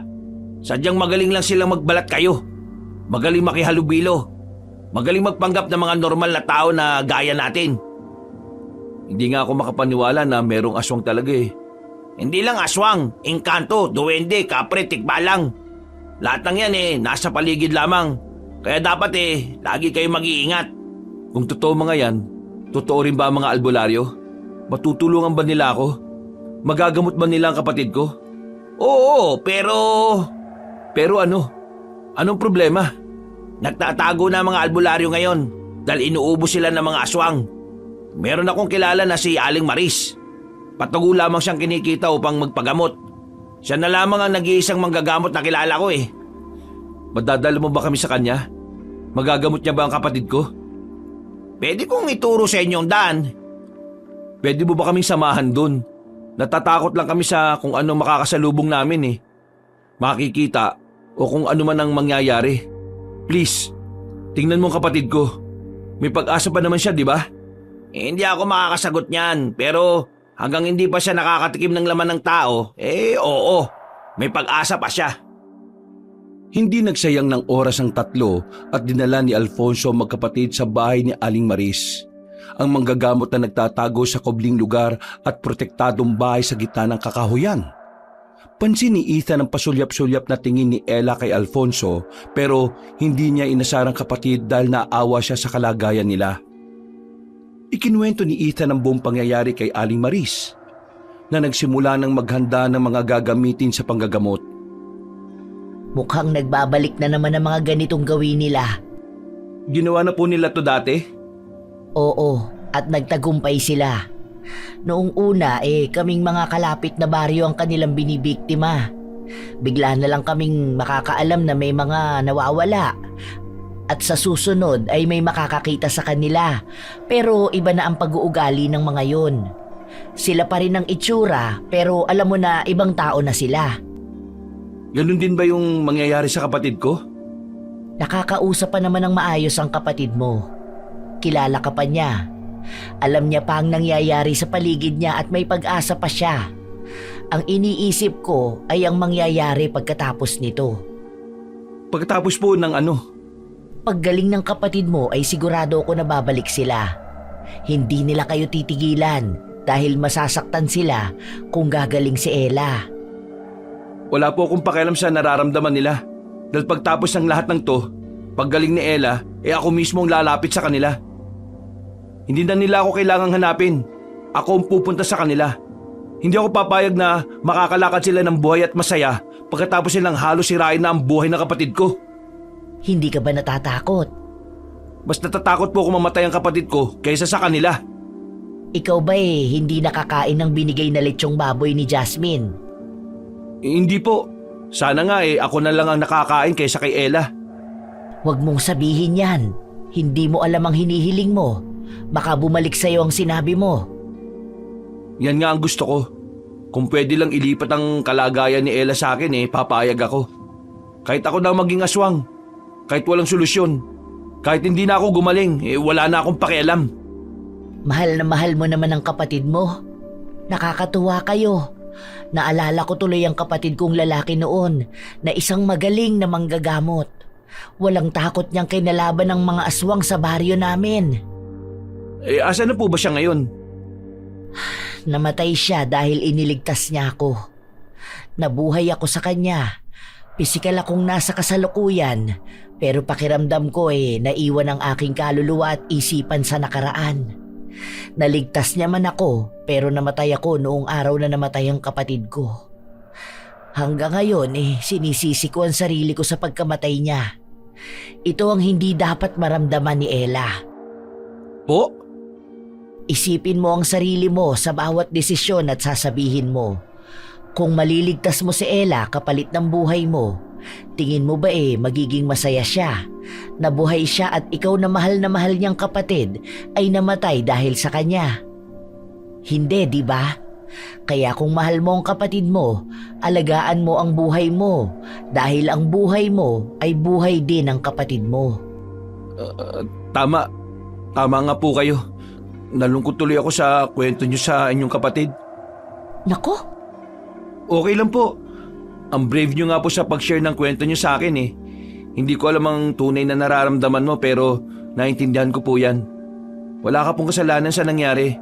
Sadyang magaling lang silang magbalat kayo. Magaling makihalubilo. Magaling magpanggap ng mga normal na tao na gaya natin. Hindi nga ako makapaniwala na merong aswang talaga eh. Hindi lang aswang, engkanto, duwende, kapre, tikbalang. Lahat ng yan nasa paligid lamang. Kaya dapat lagi kayo mag-iingat. Kung totoo mga yan, totoo rin ba ang mga albularyo? Matutulungan ba nila ako? Magagamot ba nila ang kapatid ko? Oo, pero... Pero ano? Anong problema? Nagtatago na ang mga albularyo ngayon dahil inuubos sila ng mga aswang. Meron akong kilala na si Aling Maris. Patugo lamang siyang kinikita upang magpagamot. Siya na lamang ang nag-iisang manggagamot na kilala ko eh. Madadala mo ba kami sa kanya? Magagamot niya ba ang kapatid ko? Pwede kong ituro sa inyo ang daan. Pwede mo ba kaming samahan dun? Natatakot lang kami sa kung ano makakasalubong namin eh. Makikita o kung ano man ang mangyayari. Please, tingnan mo ang kapatid ko. May pag-asa pa naman siya, di ba? Hindi ako makakasagot niyan, pero hanggang hindi pa siya nakakatikim ng laman ng tao, oo, may pag-asa pa siya. Hindi nagsayang ng oras ang tatlo at dinala ni Alfonso ang magkapatid sa bahay ni Aling Maris. Ang manggagamot na nagtatago sa kubling lugar at protektadong bahay sa gitna ng kakahuyan. Pansin ni Ethan ang pasulyap-sulyap na tingin ni Ella kay Alfonso pero hindi niya inasarang kapatid dahil naawa siya sa kalagayan nila. Ikinuwento ni Ethan ang buong pangyayari kay Aling Maris na nagsimula ng maghanda ng mga gagamitin sa panggagamot. Mukhang nagbabalik na naman ang mga ganitong gawin nila. Ginawa na po nila to dati? Oo, at nagtagumpay sila. Noong una kaming mga kalapit na baryo ang kanilang binibiktima. Bigla na lang kaming makakaalam na may mga nawawala. At sa susunod ay may makakakita sa kanila. Pero iba na ang pag-uugali ng mga yun. Sila pa rin ang itsura pero alam mo na ibang tao na sila. Ganun din ba yung mangyayari sa kapatid ko? Nakakausap pa naman ng maayos ang kapatid mo. Kilala ka pa niya. Alam niya pa ang nangyayari sa paligid niya at may pag-asa pa siya. Ang iniisip ko ay ang mangyayari pagkatapos nito. Pagkatapos po ng ano? Paggaling ng kapatid mo ay sigurado ko na babalik sila. Hindi nila kayo titigilan dahil masasaktan sila kung gagaling si Ella. Wala po akong pakialam sa nararamdaman nila. Dahil pagtapos ng lahat ng to, paggaling ni Ella, ako mismo ang lalapit sa kanila. Hindi na nila ako kailangang hanapin. Ako ang pupunta sa kanila. Hindi ako papayag na makakalakad sila ng buhay at masaya pagkatapos silang halos sirain na ang buhay ng kapatid ko. Hindi ka ba natatakot? Mas natatakot po kung mamatay ang kapatid ko kaysa sa kanila. Ikaw ba hindi nakakain ng binigay na lechong baboy ni Jasmine? Hindi po. Sana nga ako na lang ang nakakain kaysa kay Ella. Huwag mong sabihin yan. Hindi mo alam ang hinihiling mo. Baka bumalik sa'yo ang sinabi mo. Yan nga ang gusto ko. Kung pwede lang ilipat ang kalagayan ni Ella sa akin papayag ako. Kahit ako na maging aswang. Kahit walang solusyon. Kahit hindi na ako gumaling, wala na akong pakialam. Mahal na mahal mo naman ang kapatid mo. Nakakatuwa kayo. Naalala ko tuloy ang kapatid kong lalaki noon na isang magaling na manggagamot. Walang takot niyang kinalaban ng mga aswang sa baryo namin. Asan na po ba siya ngayon? Namatay siya dahil iniligtas niya ako. Nabuhay ako sa kanya. Pisikal akong nasa kasalukuyan, pero pakiramdam ko naiwan ang aking kaluluwa at isipan sa nakaraan. Naligtas niya man ako, pero namatay ako noong araw na namatay ang kapatid ko. Hanggang ngayon sinisisi ko ang sarili ko sa pagkamatay niya. Ito ang hindi dapat maramdaman ni Ella. Po? Isipin mo ang sarili mo sa bawat desisyon at sasabihin mo. Kung maliligtas mo si Ella kapalit ng buhay mo, tingin mo ba magiging masaya siya? Nabuhay siya at ikaw na mahal niyang kapatid ay namatay dahil sa kanya. Hindi, di ba? Kaya kung mahal mo ang kapatid mo, alagaan mo ang buhay mo dahil ang buhay mo ay buhay din ng kapatid mo. Tama. Tama nga po kayo. Nalungkot tuloy ako sa kwento niyo sa inyong kapatid. Nako, Okay lang po. Ang brave niyo nga po sa pag-share ng kwento niyo sa akin Hindi ko alam ang tunay na nararamdaman mo pero naintindihan ko po yan. Wala ka pong kasalanan sa nangyari.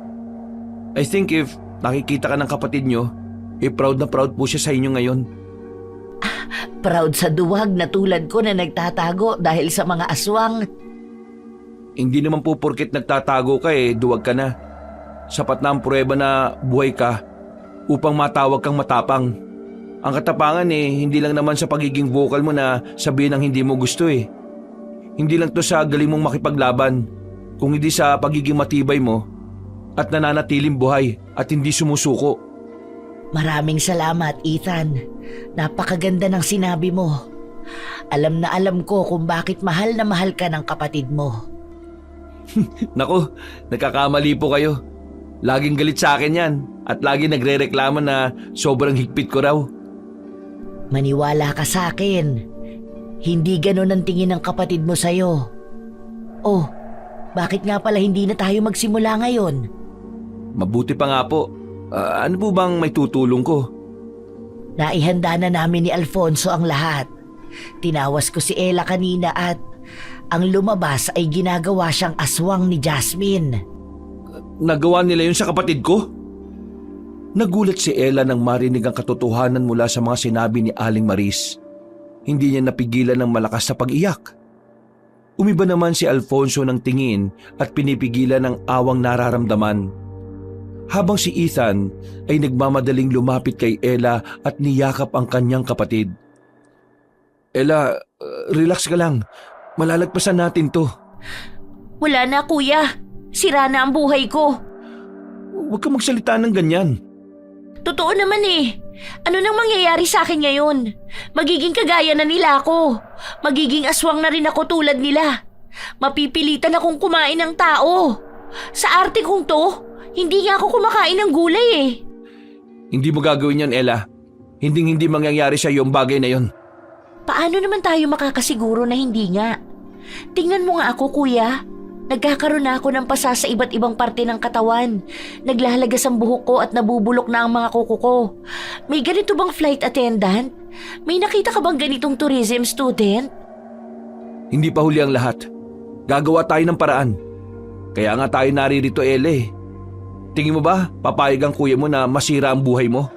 I think if nakikita ka ng kapatid niyo, proud na proud po siya sa inyo ngayon. proud sa duwag na tulad ko na nagtatago dahil sa mga aswang. Hindi naman po porket nagtatago ka duwag ka na. Sapat na ang pruweba na buhay ka upang matawag kang matapang. Ang katapangan hindi lang naman sa pagiging vocal mo na sabihin ang hindi mo gusto Hindi lang to sa galing mong makipaglaban, kung hindi sa pagiging matibay mo at nananatiling buhay at hindi sumusuko. Maraming salamat, Ethan. Napakaganda ng sinabi mo. Alam na alam ko kung bakit mahal na mahal ka ng kapatid mo. Naku, nagkakamali po kayo. Laging galit sa akin yan at lagi nagre-reklamo na sobrang higpit ko raw. Maniwala ka sa akin. Hindi ganon ang tingin ng kapatid mo sa'yo. Oh, bakit nga pala hindi na tayo magsimula ngayon? Mabuti pa nga po. Ano po bang may tutulong ko? Naihanda na namin ni Alfonso ang lahat. Tinawas ko si Ella kanina at ang lumabas ay ginagawa siyang aswang ni Jasmine. Nagawa nila yun sa kapatid ko? Nagulat si Ella nang marinig ang katotohanan mula sa mga sinabi ni Aling Maris. Hindi niya napigilan ng malakas sa pag-iyak. Umiba naman si Alfonso ng tingin at pinipigilan ng awang nararamdaman. Habang si Ethan ay nagmamadaling lumapit kay Ella at niyakap ang kanyang kapatid. Ella, relax ka lang. Malalagpasan natin to. Wala na, kuya. Sira na ang buhay ko. Huwag kang magsalita ng ganyan. Totoo naman Ano nang mangyayari sa akin ngayon? Magiging kagaya na nila ako. Magiging aswang na rin ako tulad nila. Mapipilitan akong kumain ng tao. Sa arte kong to, hindi nga ako kumakain ng gulay Hindi mo gagawin yan, Ella. Hindi mangyayari sa iyo ang bagay na yon. Paano naman tayo makakasiguro na hindi nga? Tingnan mo nga ako, kuya. Nagkakaroon na ako ng pasa sa iba't ibang parte ng katawan. Naglalagas ang buhok ko at nabubulok na ang mga kuko ko. May ganito bang flight attendant? May nakita ka bang ganitong tourism student? Hindi pa huli ang lahat. Gagawa tayo ng paraan. Kaya nga tayo naririto, Ella Tingin mo ba papayag ang kuya mo na masira ang buhay mo?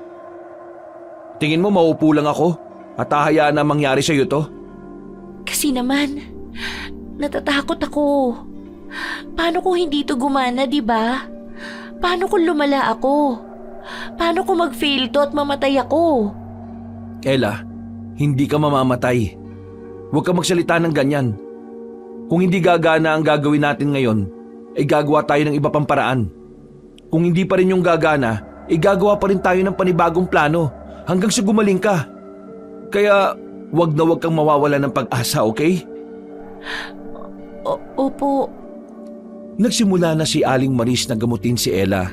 Tingin mo maupo lang ako at hahayaan na mangyari sa iyo to? Kasi naman, natatakot ako. Paano kung hindi to gumana, di ba? Paano kung lumala ako? Paano kung mag-fail to at mamatay ako? Ella, hindi ka mamamatay. Huwag ka magsalita ng ganyan. Kung hindi gagana ang gagawin natin ngayon, ay gagawa tayo ng iba pang paraan. Kung hindi pa rin yung gagana, ay gagawa pa rin tayo ng panibagong plano hanggang sa gumaling ka. Kaya wag na wag kang mawawala ng pag-asa, okay? Opo. Nagsimula na si Aling Maris na gamutin si Ella.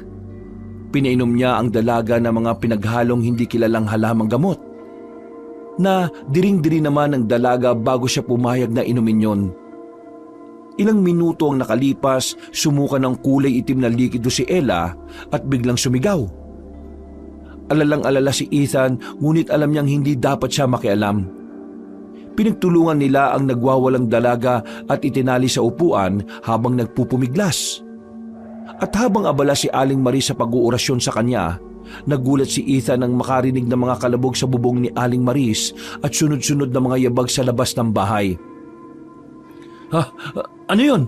Pinainom niya ang dalaga ng mga pinaghalong hindi kilalang halamang gamot. Na diring-diri naman ng dalaga bago siya pumayag na inumin yon. Ilang minuto ang nakalipas, sumuka ng kulay itim na likido si Ella at biglang sumigaw. Alalang-alala si Ethan ngunit alam niyang hindi dapat siya makialam. Pinagtulungan nila ang nagwawalang dalaga at itinali sa upuan habang nagpupumiglas. At habang abala si Aling Marie sa pag-uorasyon sa kanya, nagulat si Ethan nang makarinig ng mga kalabog sa bubong ni Aling Maris at sunod-sunod na mga yabag sa labas ng bahay. Ha? Ano yun?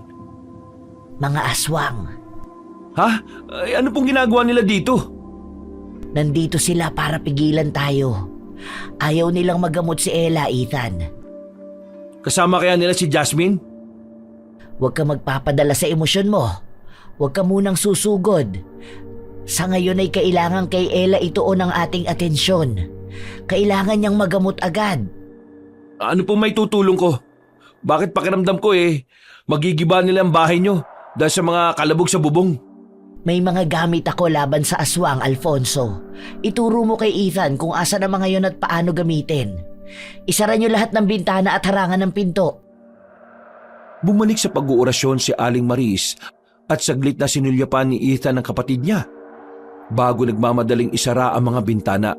Mga aswang. Ha? Ay, ano pong ginagawa nila dito? Nandito sila para pigilan tayo. Ayaw nilang magamot si Ella, Ethan. Kasama kaya nila si Jasmine? Huwag ka magpapadala sa emosyon mo. Huwag ka munang susugod. Sa ngayon ay kailangan kay Ella ituon ang ating atensyon. Kailangan niyang magamot agad. Ano pong may tutulong ko? Bakit pakiramdam ko magigiba nila ang bahay nyo dahil sa mga kalabog sa bubong? May mga gamit ako laban sa aswang, Alfonso. Ituro mo kay Ethan kung asa na mga yon at paano gamitin. Isara niyo lahat ng bintana at harangan ng pinto. Bumalik sa pag-uorasyon si Aling Maris at saglit na sinulyapan ni Ethan ang kapatid niya bago nagmamadaling isara ang mga bintana.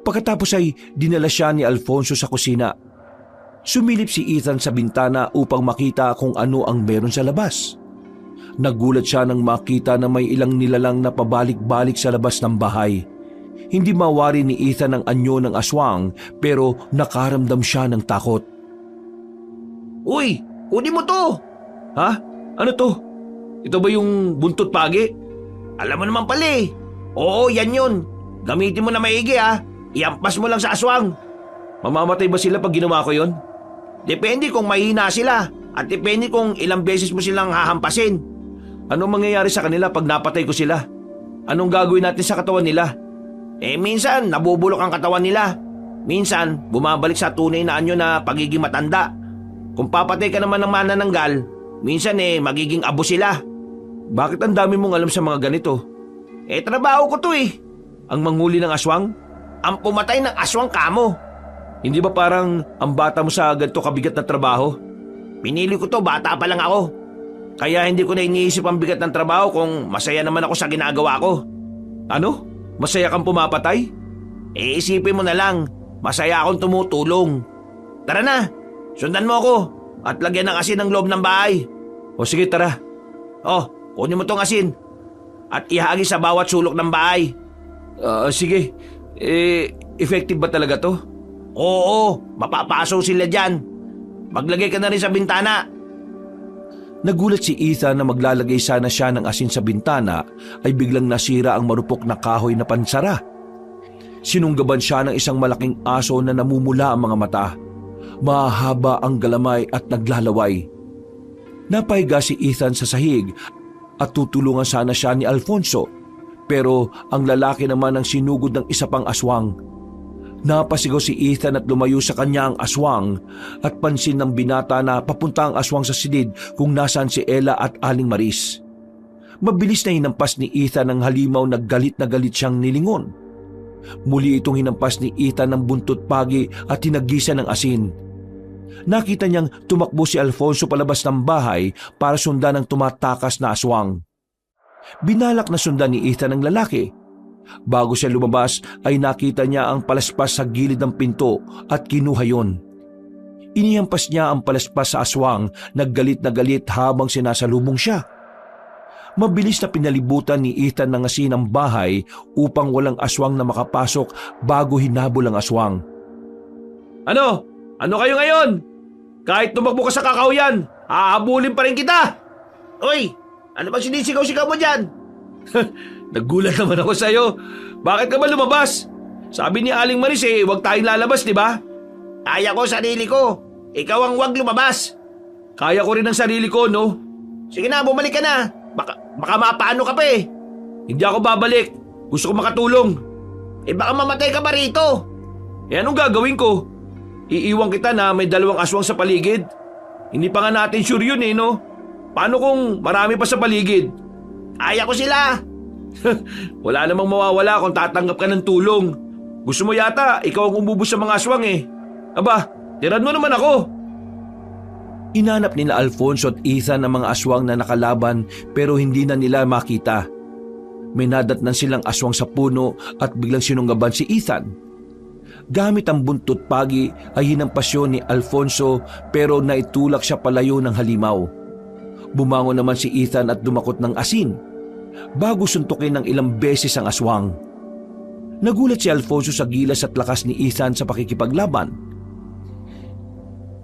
Pagkatapos ay dinala siya ni Alfonso sa kusina. Sumilip si Ethan sa bintana upang makita kung ano ang meron sa labas. Nagulat siya nang makita na may ilang nilalang na pabalik-balik sa labas ng bahay. Hindi mawari ni Ethan ang anyo ng aswang pero nakaramdam siya ng takot. Uy, kunin mo to! Ha? Ano to? Ito ba yung buntot pagi? Alam mo naman pala eh. Oo, yan yun. Gamitin mo na maigi ha. Iampas mo lang sa aswang. Mamamatay ba sila pag ginawa ko yon? Depende kung mahina sila at depende kung ilang beses mo silang hahampasin. Anong mangyayari sa kanila pag napatay ko sila? Anong gagawin natin sa katawan nila? Minsan nabubulok ang katawan nila. Minsan bumabalik sa tunay na anyo na pagiging matanda. Kung papatay ka naman ng manananggal, minsan magiging abo sila. Bakit ang dami mong alam sa mga ganito? Trabaho ko to eh. Ang manghuli ng aswang? Ang pumatay ng aswang kamo. Hindi ba parang ang bata mo sa ganito kabigat na trabaho? Pinili ko to, bata pa lang ako. Kaya hindi ko na iniisip ang bigat ng trabaho kung masaya naman ako sa ginagawa ko. Ano? Masaya kang pumapatay? Isipin mo na lang, masaya akong tumutulong. Tara na, sundan mo ako at lagyan ng asin ang loob ng bahay. O sige, tara. Kunin mo tong asin at ihagi sa bawat sulok ng bahay. Sige. Effective ba talaga to? Oo, mapapaso sila dyan. Maglagay ka na rin sa bintana. Nagulat si Ethan na maglalagay sana siya ng asin sa bintana ay biglang nasira ang marupok na kahoy na pansara. Sinunggaban siya ng isang malaking aso na namumula ang mga mata. Mahaba ang galamay at naglalaway. Napahiga si Ethan sa sahig at tutulungan sana siya ni Alfonso, pero ang lalaki naman ang sinugod ng isa pang aswang. Napasigaw si Ethan at lumayo sa kanya ang aswang at pansin ng binata na papunta ang aswang sa silid kung nasaan si Ella at Aling Maris. Mabilis na hinampas ni Ethan ang halimaw na galit siyang nilingon. Muli itong hinampas ni Ethan ng buntot pagi at hinagisa ng asin. Nakita niyang tumakbo si Alfonso palabas ng bahay para sundan ang tumatakas na aswang. Binalak na sundan ni Ethan ang lalaki. Bago siya lumabas ay nakita niya ang palaspas sa gilid ng pinto at kinuha yon. Inihampas niya ang palaspas sa aswang, naggalit na galit habang sinasalubong siya. Mabilis na pinalibutan ni Ethan ng asin ang bahay upang walang aswang na makapasok bago hinabol ang aswang. Ano? Ano kayo ngayon? Kahit tumakbo ka sa kakauyan, hahabulin pa rin kita! Uy! Ano ba sinisigaw-sigaw mo dyan? Nagulat naman ako sa'yo. Bakit ka ba lumabas? Sabi ni Aling Maris huwag tayong lalabas, di ba? Kaya ko sarili ko. Ikaw ang huwag lumabas. Kaya ko rin ang sarili ko, no? Sige na, bumalik ka na. Baka mapaano ka pa eh. Hindi ako babalik. Gusto ko makatulong. Baka mamatay ka pa rito. Anong gagawin ko? Iiwan kita na may dalawang aswang sa paligid. Hindi pa nga natin sure yun no? Paano kung marami pa sa paligid? Kaya ko sila. Wala namang mawawala kung tatanggap ka ng tulong. Gusto mo yata, ikaw ang umubos sa mga aswang Aba, tiran mo naman ako. Inanap nila Alfonso at Ethan ang mga aswang na nakalaban pero hindi na nila makita. may nadatnan silang aswang sa puno at biglang sinunggaban si Ethan. Gamit ang buntot pagi ay hinampas yun ni Alfonso pero naitulak siya palayo ng halimaw. Bumangon naman si Ethan at dumakot ng asin bago suntukin ng ilang beses ang aswang. Nagulat si Alfonso sa gilas at lakas ni Ethan sa pakikipaglaban.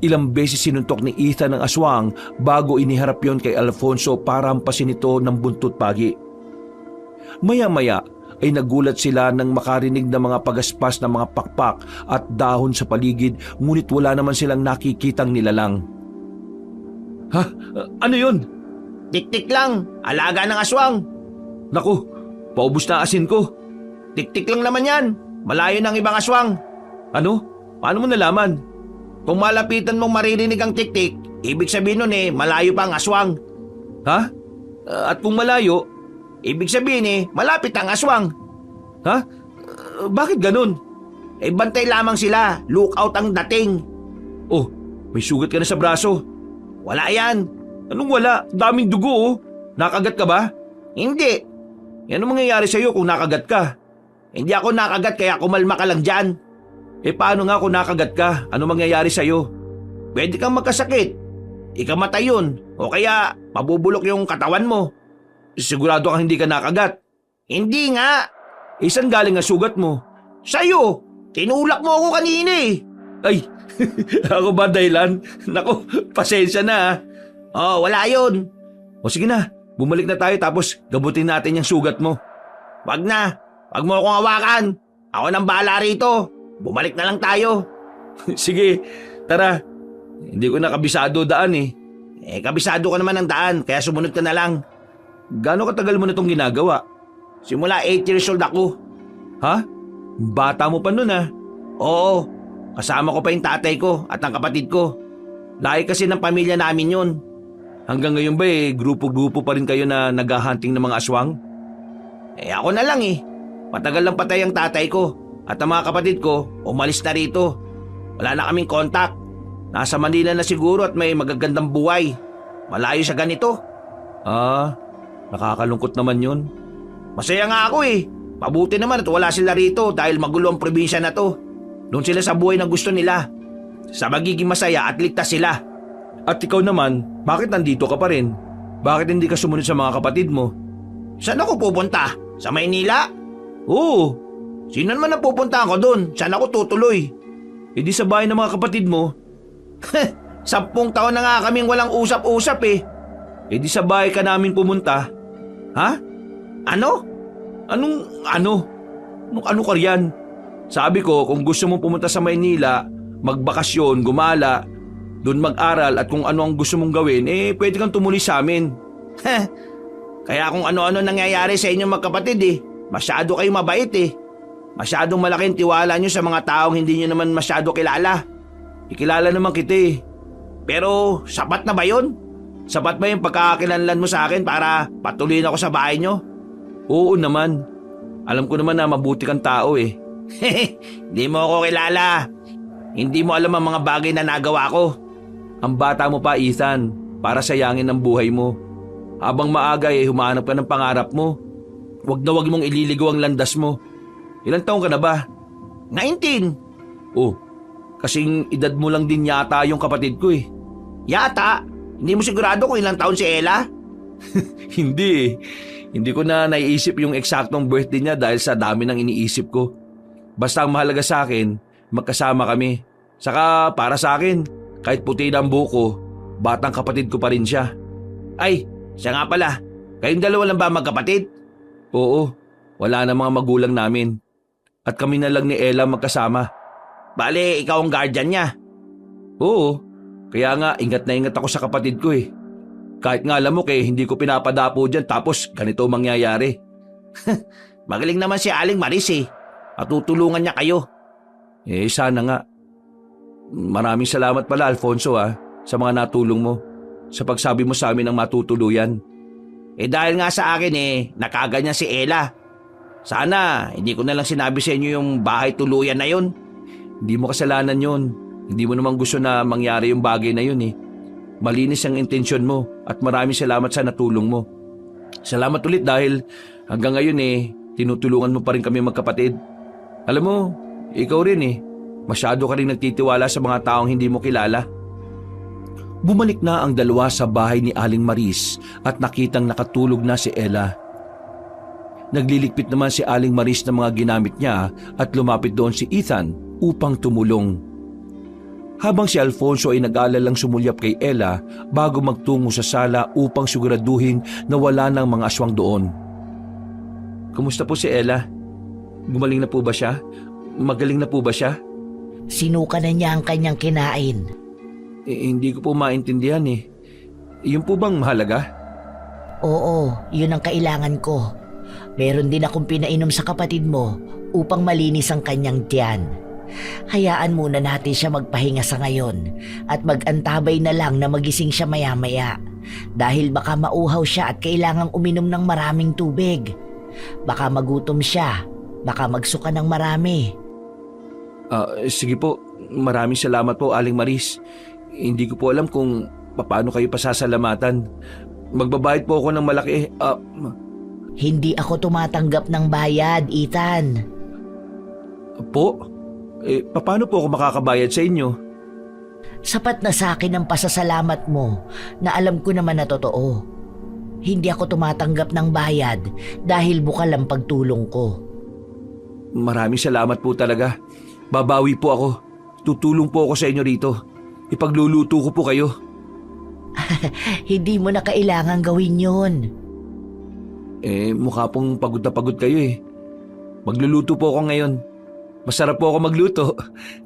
Ilang beses sinuntok ni Ethan ang aswang bago iniharap yon kay Alfonso para hampasin ito ng buntot pagi. Maya-maya ay nagulat sila nang makarinig ng mga pagaspas ng mga pakpak at dahon sa paligid ngunit wala naman silang nakikitang nilalang. Ha? Ano yun? Tik-tik lang, alaga ng aswang. Naku, paubos na asin ko. Tik-tik lang naman yan, malayo ng ibang aswang. Ano? Paano mo nalaman? Kung malapitan mong maririnig ang tik-tik, ibig sabihin nun malayo pa ang aswang. Ha? At kung malayo? Ibig sabihin malapit ang aswang. Ha? Bakit ganun? Bantay lamang sila, lookout ang dating. Oh, may sugat ka na sa braso. Wala yan. Anong wala? Daming dugo oh. Nakagat ka ba? Hindi. Yan ang mangyayari sa'yo kung nakagat ka. Hindi ako nakagat kaya kumalma ka lang dyan. Paano nga kung nakagat ka? Ano mangyayari sa'yo? Pwede kang magkasakit. Ikamatay yun. O kaya mabubulok yung katawan mo. Sigurado kang hindi ka nakagat. Hindi nga. Saan galing ang sugat mo? Sa'yo. Tinulak mo ako kanina Ay, ako ba dahilan? Naku, pasensya na. Wala yun. O sige na, bumalik na tayo tapos gabutin natin yung sugat mo. Wag na. Wag mo akong hawakan. Ako nang bahala rito. Bumalik na lang tayo. Sige, tara. Hindi ko na kabisado daan Kabisado ka naman ng daan kaya sumunod ka na lang. Gaano katagal mo na itong ginagawa? Simula 8 years old ako. Ha? Bata mo pa nun Oo. Kasama ko pa yung tatay ko at ang kapatid ko. Lahi kasi ng pamilya namin yun. Hanggang ngayon ba grupo-grupo pa rin kayo na naghahunting ng mga aswang? Ako na lang Matagal lang patay ang tatay ko at ang mga kapatid ko umalis na rito. Wala na kaming kontak. Nasa Manila na siguro at may magagandang buhay. Malayo sa ganito. Nakakalungkot naman yun. Masaya nga ako Mabuti naman at wala sila rito dahil magulo ang probinsya na to. Doon sila sa buhay na gusto nila. Sa magiging masaya at ligtas sila. At ikaw naman, bakit nandito ka pa rin? Bakit hindi ka sumunod sa mga kapatid mo? Saan ako pupunta? Sa Maynila? Oo, Sino naman ang pupuntahan ko doon? Saan ako tutuloy? di sa bahay ng mga kapatid mo. 10 taon na nga kaming walang usap-usap Di sa bahay ka namin pumunta. Ha? Ano? Ano ka riyan? Sabi ko, kung gusto mong pumunta sa Maynila, magbakasyon, gumala, doon mag-aral at kung ano ang gusto mong gawin, pwede kang tumuloy sa amin. Kaya kung ano-ano nangyayari sa inyong magkapatid masyado kayo mabait Masyadong malaki ang tiwala nyo sa mga taong hindi nyo naman masyado kilala. Ikilala naman kita Pero sapat na ba yun? Sapat ba yung pagkakakilanlan mo sa akin para patuloyin ako sa bahay nyo? Oo naman. Alam ko naman na mabuti kang tao Hindi mo ako kilala. Hindi mo alam ang mga bagay na nagawa ko. Ang bata mo pa, Ethan, para sayangin ang buhay mo. Habang maaga humanap ka ng pangarap mo. Wag na wag mong ililigaw ang landas mo. Ilang taong ka na ba? 19. Oh, kasing edad mo lang din yata yung kapatid ko Yata? Hindi mo sigurado kung ilang taon si Ella? Hindi Hindi ko na naiisip yung eksaktong birthday niya dahil sa dami ng iniisip ko. Basta ang mahalaga sa akin, magkasama kami. Saka para sa akin, kahit puti na ang buko, batang kapatid ko pa rin siya. Ay, siya nga pala. Kayong dalawa lang ba magkapatid? Oo, wala na mga magulang namin. At kami na lang ni Ella magkasama. Bale, ikaw ang guardian niya. Oo, kaya nga ingat na ingat ako sa kapatid ko Kahit nga alam mo hindi ko pinapadapo dyan tapos ganito ang mangyayari. Magaling naman si Aling Maris Matutulungan niya kayo. Sana nga. Maraming salamat pala Alfonso sa mga natulong mo. Sa pagsabi mo sa amin ng matutuluyan. Dahil nga sa akin nakaganyan si Ella. Sana hindi ko na lang sinabi sa inyo yung bahay tuluyan na yun. Hindi mo kasalanan yun. Hindi mo naman gusto na mangyari yung bagay na yun Malinis ang intensyon mo at maraming salamat sa natulong mo. Salamat ulit dahil Hanggang ngayon tinutulungan mo pa rin kami magkapatid. Alam mo, ikaw rin masyado ka rin nagtitiwala sa mga taong hindi mo kilala. Bumalik na ang dalawa sa bahay ni Aling Maris at nakitang nakatulog na si Ella. Nagliligpit naman si Aling Maris ng mga ginamit niya at lumapit doon si Ethan upang tumulong. Habang si Alfonso ay nag-aalalang sumulyap kay Ella bago magtungo sa sala upang siguraduhin na wala ng mga aswang doon. Kumusta po si Ella? Gumaling na po ba siya? Magaling na po ba siya? Sinuka na niya ang kanyang kinain. Hindi ko po maintindihan Yun po bang mahalaga? Oo, yun ang kailangan ko. Meron din akong pinainom sa kapatid mo upang malinis ang kanyang tiyan. Hayaan muna natin siya magpahinga sa ngayon at mag-antabay na lang na magising siya maya-maya dahil baka mauhaw siya at kailangang uminom ng maraming tubig. Baka magutom siya, baka magsuka ng marami. Sige po, maraming salamat po Aling Maris. Hindi ko po alam kung paano kayo pasasalamatan. Magbabayad po ako ng malaki. Hindi ako tumatanggap ng bayad, Ethan. Po? Paano po ako makakabayad sa inyo? Sapat na sa akin ang pasasalamat mo na alam ko naman na totoo. Hindi ako tumatanggap ng bayad dahil bukal ang pagtulong ko. Maraming salamat po talaga. Babawi po ako. Tutulong po ako sa inyo rito. Ipagluluto ko po kayo. Hindi mo na kailangan gawin yun. Mukha pong pagod na pagod kayo Magluluto po ako ngayon. Masarap po ako magluto.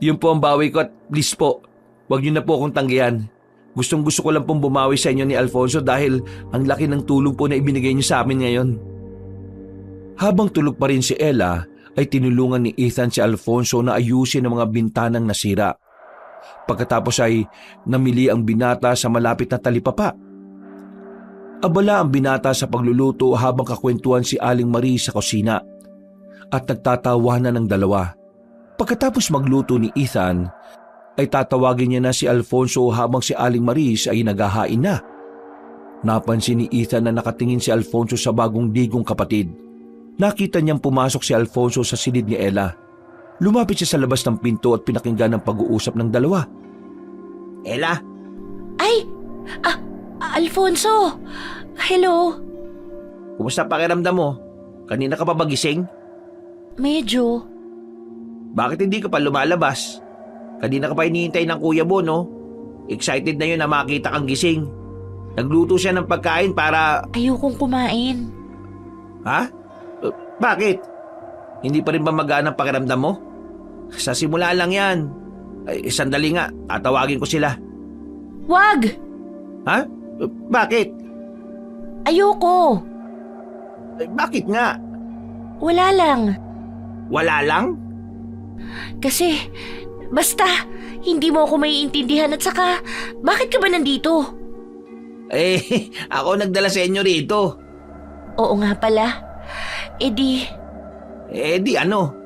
Yun po ang bawi ko at please po, huwag niyo na po akong tanggihan. Gustong gusto ko lang pong bumawi sa inyo ni Alfonso dahil ang laki ng tulong po na ibinigay niyo sa amin ngayon. Habang tulog pa rin si Ella, ay tinulungan ni Ethan si Alfonso na ayusin ang mga bintanang nasira. Pagkatapos ay namili ang binata sa malapit na talipapa. Abala ang binata sa pagluluto habang kakwentuhan si Aling Marie sa kusina at nagtatawanan ng dalawa. Pagkatapos magluto ni Ethan, ay tatawagin niya na si Alfonso habang si Aling Maris ay naghahain na. Napansin ni Ethan na nakatingin si Alfonso sa bagong digong kapatid. Nakita niyang pumasok si Alfonso sa silid ni Ella. Lumapit siya sa labas ng pinto at pinakinggan ang pag-uusap ng dalawa. Ella? Ay! Alfonso! Hello! Kumusta pakiramdam mo? Kanina ka pa ba gising? Medyo. Bakit hindi ka pa lumalabas? Kanina ka pa hinihintay ng kuya mo, no? Excited na yun na makita kang gising. Nagluto siya ng pagkain para... Ayokong kumain. Ha? Bakit? Hindi pa rin ba magaan ang pakiramdam mo? Sa simula lang yan. Sandali nga, tatawagin ko sila. Wag! Ha? Bakit? Ayoko! Bakit nga? Wala lang. Wala lang? Kasi, basta, hindi mo ako maiintindihan at saka, bakit ka ba nandito? Ako nagdala sa inyo rito. Oo nga pala. Eh di Ano?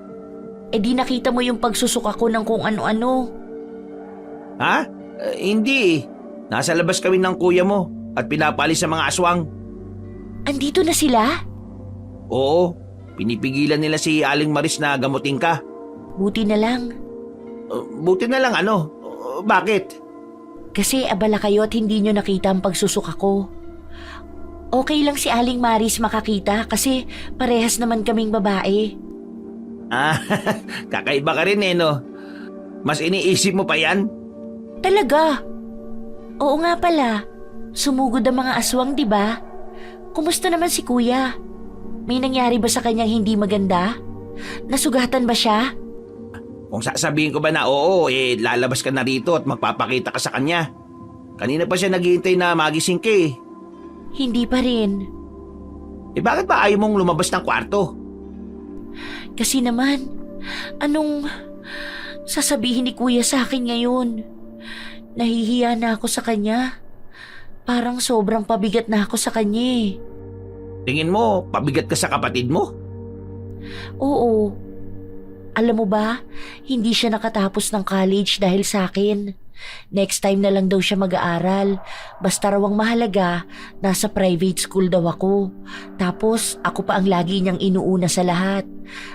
nakita mo yung pagsusuka ko ng kung ano-ano. Ha? Hindi. Nasa labas kami ng kuya mo at pinapalis sa mga aswang. Andito na sila? Oo, pinipigilan nila si Aling Maris na gamutin ka. Buti na lang. Buti na lang ano? Bakit? Kasi abala kayo at hindi nyo nakita ang pagsusuka ko. Okay lang si Aling Maris makakita kasi parehas naman kaming babae. Kakaiba ka rin no? Mas iniisip mo pa yan? Talaga? Oo nga pala. Sumugod ang mga aswang, di ba? Kumusta naman si Kuya? May nangyari ba sa kanyang hindi maganda? Nasugatan ba siya? Kung sasabihin ko ba na oo, lalabas ka na rito at magpapakita ka sa kanya. Kanina pa siya naghihintay na magising ka Hindi pa rin. Bakit ba ayaw mong lumabas ng kwarto? Kasi naman, anong sasabihin ni Kuya sa akin ngayon? Nahihiya na ako sa kanya. Parang sobrang pabigat na ako sa kanya Tingin mo, pabigat ka sa kapatid mo? Oo. Alam mo ba, hindi siya nakatapos ng college dahil sa akin. Next time na lang daw siya mag-aaral. Basta raw ang mahalaga, nasa private school daw ako. Tapos ako pa ang lagi niyang inuuna sa lahat.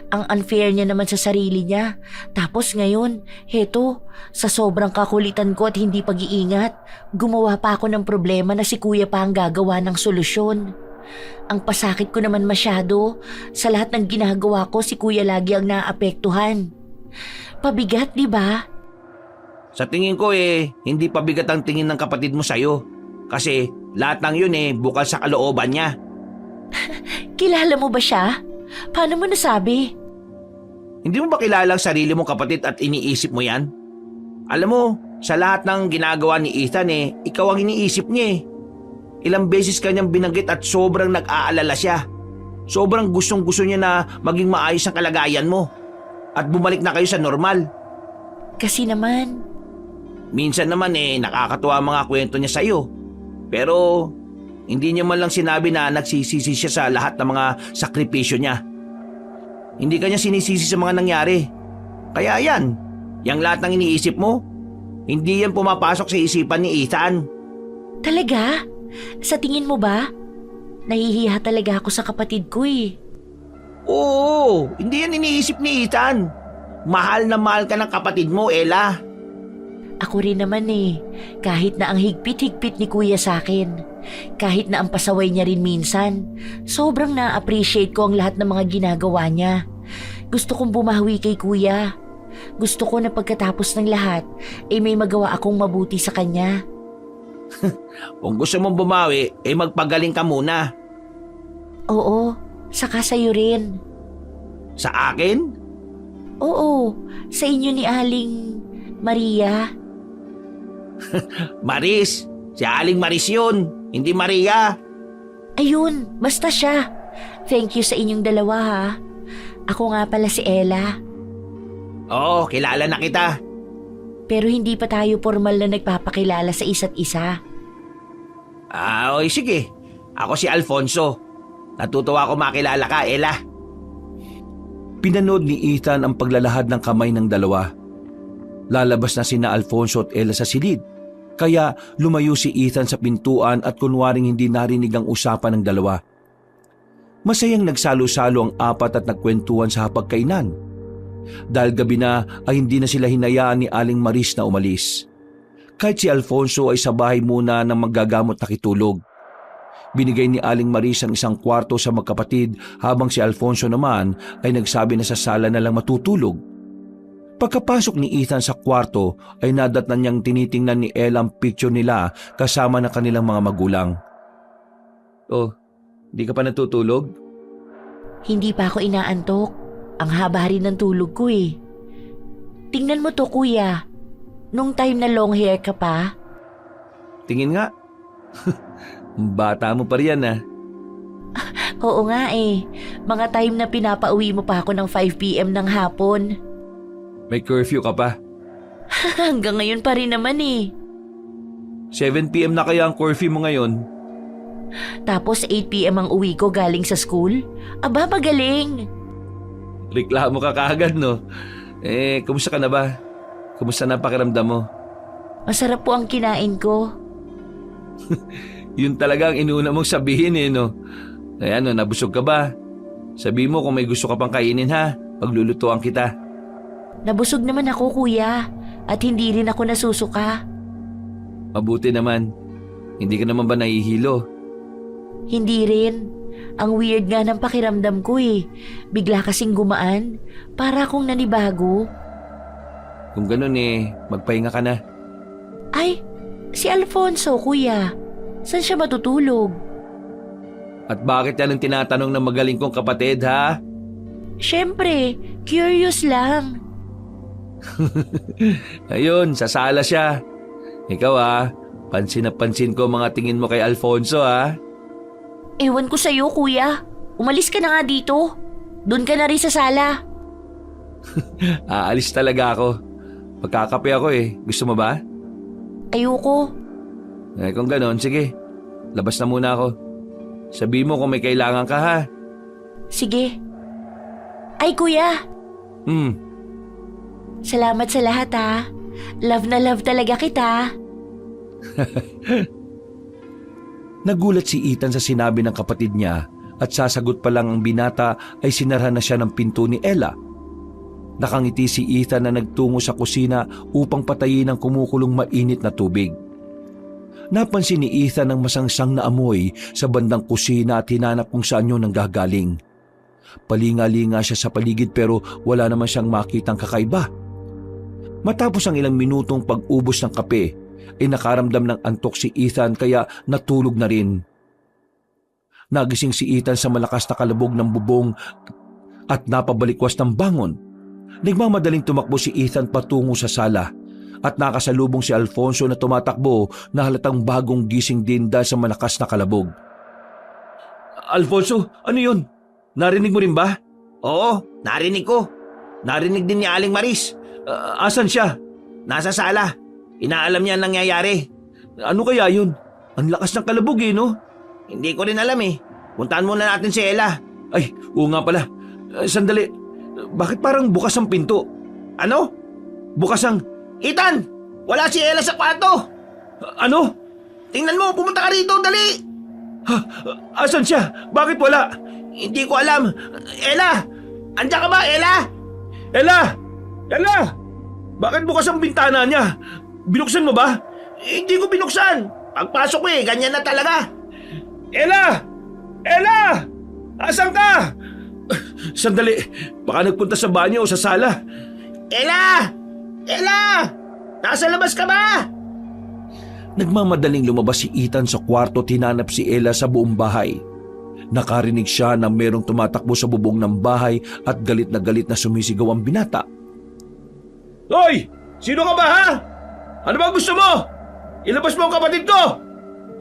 Ang unfair niya naman sa sarili niya. Tapos ngayon, heto, sa sobrang kakulitan ko at hindi pag-iingat, gumawa pa ako ng problema na si kuya pa ang gagawa ng solusyon. Ang pasakit ko naman masyado. Sa lahat ng ginagawa ko, si kuya lagi ang naapektuhan. Pabigat, di ba? Sa tingin ko hindi pabigat ang tingin ng kapatid mo sa'yo. Kasi lahat ng yun bukal sa kalooban niya. Kilala mo ba siya? Paano mo nasabi? Hindi mo ba kilala ang sarili mong kapatid at iniisip mo yan? Alam mo, sa lahat ng ginagawa ni Ethan ikaw ang iniisip niya Ilang beses kanyang binanggit at sobrang nag-aalala siya. Sobrang gustong-gusto niya na maging maayos ang kalagayan mo. At bumalik na kayo sa normal. Kasi naman, Minsan naman nakakatuwa ang mga kwento niya sa'yo. Pero hindi niya man lang sinabi na nagsisisi siya sa lahat ng mga sakripisyo niya. Hindi kanya sinisisi sa mga nangyari. Kaya yan, yung lahat ng iniisip mo, hindi yan pumapasok sa isipan ni Ethan. talaga? Sa tingin mo ba? Nahihiya talaga ako sa kapatid ko Oo, hindi yan iniisip ni Ethan. Mahal na mahal ka ng kapatid mo, Ella. Ako rin naman kahit na ang higpit-higpit ni kuya sa akin. Kahit na ang pasaway niya rin minsan. Sobrang na-appreciate ko ang lahat ng mga ginagawa niya. Gusto kong bumawi kay kuya. Gusto ko na pagkatapos ng lahat, may magawa akong mabuti sa kanya. Kung gusto mong bumawi, magpagaling ka muna. Oo, saka sa'yo rin. Sa akin? Oo, sa inyo ni Aling Maria. Maris. Si Aling Maris yun, hindi Maria. Ayun, basta siya. Thank you sa inyong dalawa ha. Ako nga pala si Ella. Oo, kilala na kita. Pero hindi pa tayo formal na nagpapakilala sa isa't isa. Oy, sige. Ako si Alfonso. Natutuwa ako makilala ka, Ella. Pinanood ni Ethan ang paglalahad ng kamay ng dalawa. Lalabas na sina Alfonso at Ella sa silid. Kaya lumayo si Ethan sa pintuan at kunwaring hindi narinig ang usapan ng dalawa. Masayang nagsalo-salo ang apat at nagkwentuhan sa hapagkainan. Dahil gabi na ay hindi na sila hinayaan ni Aling Maris na umalis. Kahit si Alfonso ay sa bahay muna nang maggagamot na kitulog. Binigay ni Aling Maris ang isang kwarto sa magkapatid habang si Alfonso naman ay nagsabi na sa sala na lang matutulog. Pagkapasok ni Ethan sa kwarto ay nadatnan niyang tinitingnan ni Ella ang picture nila kasama ng kanilang mga magulang. Oh, di ka pa natutulog? Hindi pa ako inaantok. Ang haba rin ng tulog ko Tingnan mo to kuya. Nung time na long hair ka pa. Tingin nga. Bata mo pa riyan Oo nga Mga time na pinapauwi mo pa ako ng 5 p.m. ng hapon. May curfew ka pa. Hanggang ngayon pa rin naman 7 p.m. na kaya ang curfew mo ngayon? Tapos 8 p.m. ang uwi ko galing sa school. Aba, magaling. Reklamo ka kaagad, no? Kumusta ka na ba? Kumusta na ang pakiramdam mo? Masarap po ang kinain ko. Yun talaga ang inuuna mong sabihin no? Kaya nabusog ka ba? Sabi mo kung may gusto ka pang kainin ha, paglulutuan kita. Nabusog naman ako kuya. At hindi rin ako nasusuka. Mabuti naman. Hindi ka naman ba nahihilo? Hindi rin. Ang weird nga ng pakiramdam ko Bigla kasing gumaan. Para akong nanibago. Kung ganun magpahinga ka na. Ay, si Alfonso kuya. Saan siya matutulog? At bakit yan ang tinatanong ng magaling kong kapatid ha? Siyempre, curious lang. Ayun, sa sala siya. Ikaw pansin na pansin ko mga tingin mo kay Alfonso Ewan ko sa'yo kuya. Umalis ka na nga dito. Doon ka na rin sa sala. Aalis talaga ako. Magkakape ako Gusto mo ba? Ayoko. Kung ganon, sige. Labas na muna ako. Sabi mo kung may kailangan ka ha. Sige. Ay kuya, salamat sa lahat Love na love talaga kita. Nagulat si Ethan sa sinabi ng kapatid niya at sasagot pa lang ang binata ay sinara na siya ng pinto ni Ella. Nakangiti si Ethan na nagtungo sa kusina upang patayin ang kumukulong mainit na tubig. Napansin ni Ethan ang masangsang na amoy sa bandang kusina at hinanap kung saan yun nanggagaling. Palinga-linga siya sa paligid pero wala naman siyang makitang kakaiba. Matapos ang ilang minutong pag-ubos ng kape, ay nakaramdam ng antok si Ethan kaya natulog na rin. Nagising si Ethan sa malakas na kalabog ng bubong at napabalikwas ng bangon. Nagmamadaling tumakbo si Ethan patungo sa sala at nakasalubong si Alfonso na tumatakbo na halatang bagong gising din dahil sa malakas na kalabog. Alfonso, ano yun? Narinig mo rin ba? Oo, narinig ko. Narinig din ni Aling Maris. Asan siya? Nasa sala. Inaalam niya ang nangyayari. Ano kaya yun? Ang lakas ng kalabog no? Hindi ko rin alam eh. Puntahan muna natin si Ella. Ay, oo nga pala. Sandali. Bakit parang bukas ang pinto? Ano? Bukas ang... Ethan! Wala si Ella sa kwarto! Ano? Tingnan mo, pumunta ka rito, dali! Asan siya? Bakit wala? Hindi ko alam. Ella! Andiyan ka ba, Ella? Ella! Ella! Bakit bukas ang bintana niya? Binuksan mo ba? Hindi ko binuksan. Pagpasok ko ganyan na talaga. Ella! Ella! Asan ka? Sandali, baka nagpunta sa banyo o sa sala. Ella! Ella! Nasa labas ka ba? Nagmamadaling lumabas si Ethan sa kwarto at hinanap si Ella sa buong bahay. Nakarinig siya na merong tumatakbo sa bubong ng bahay at galit na sumisigaw ang binata. Hoy! Sino ka ba ha? Ano ba gusto mo? Ilabas mo ang kapatid ko!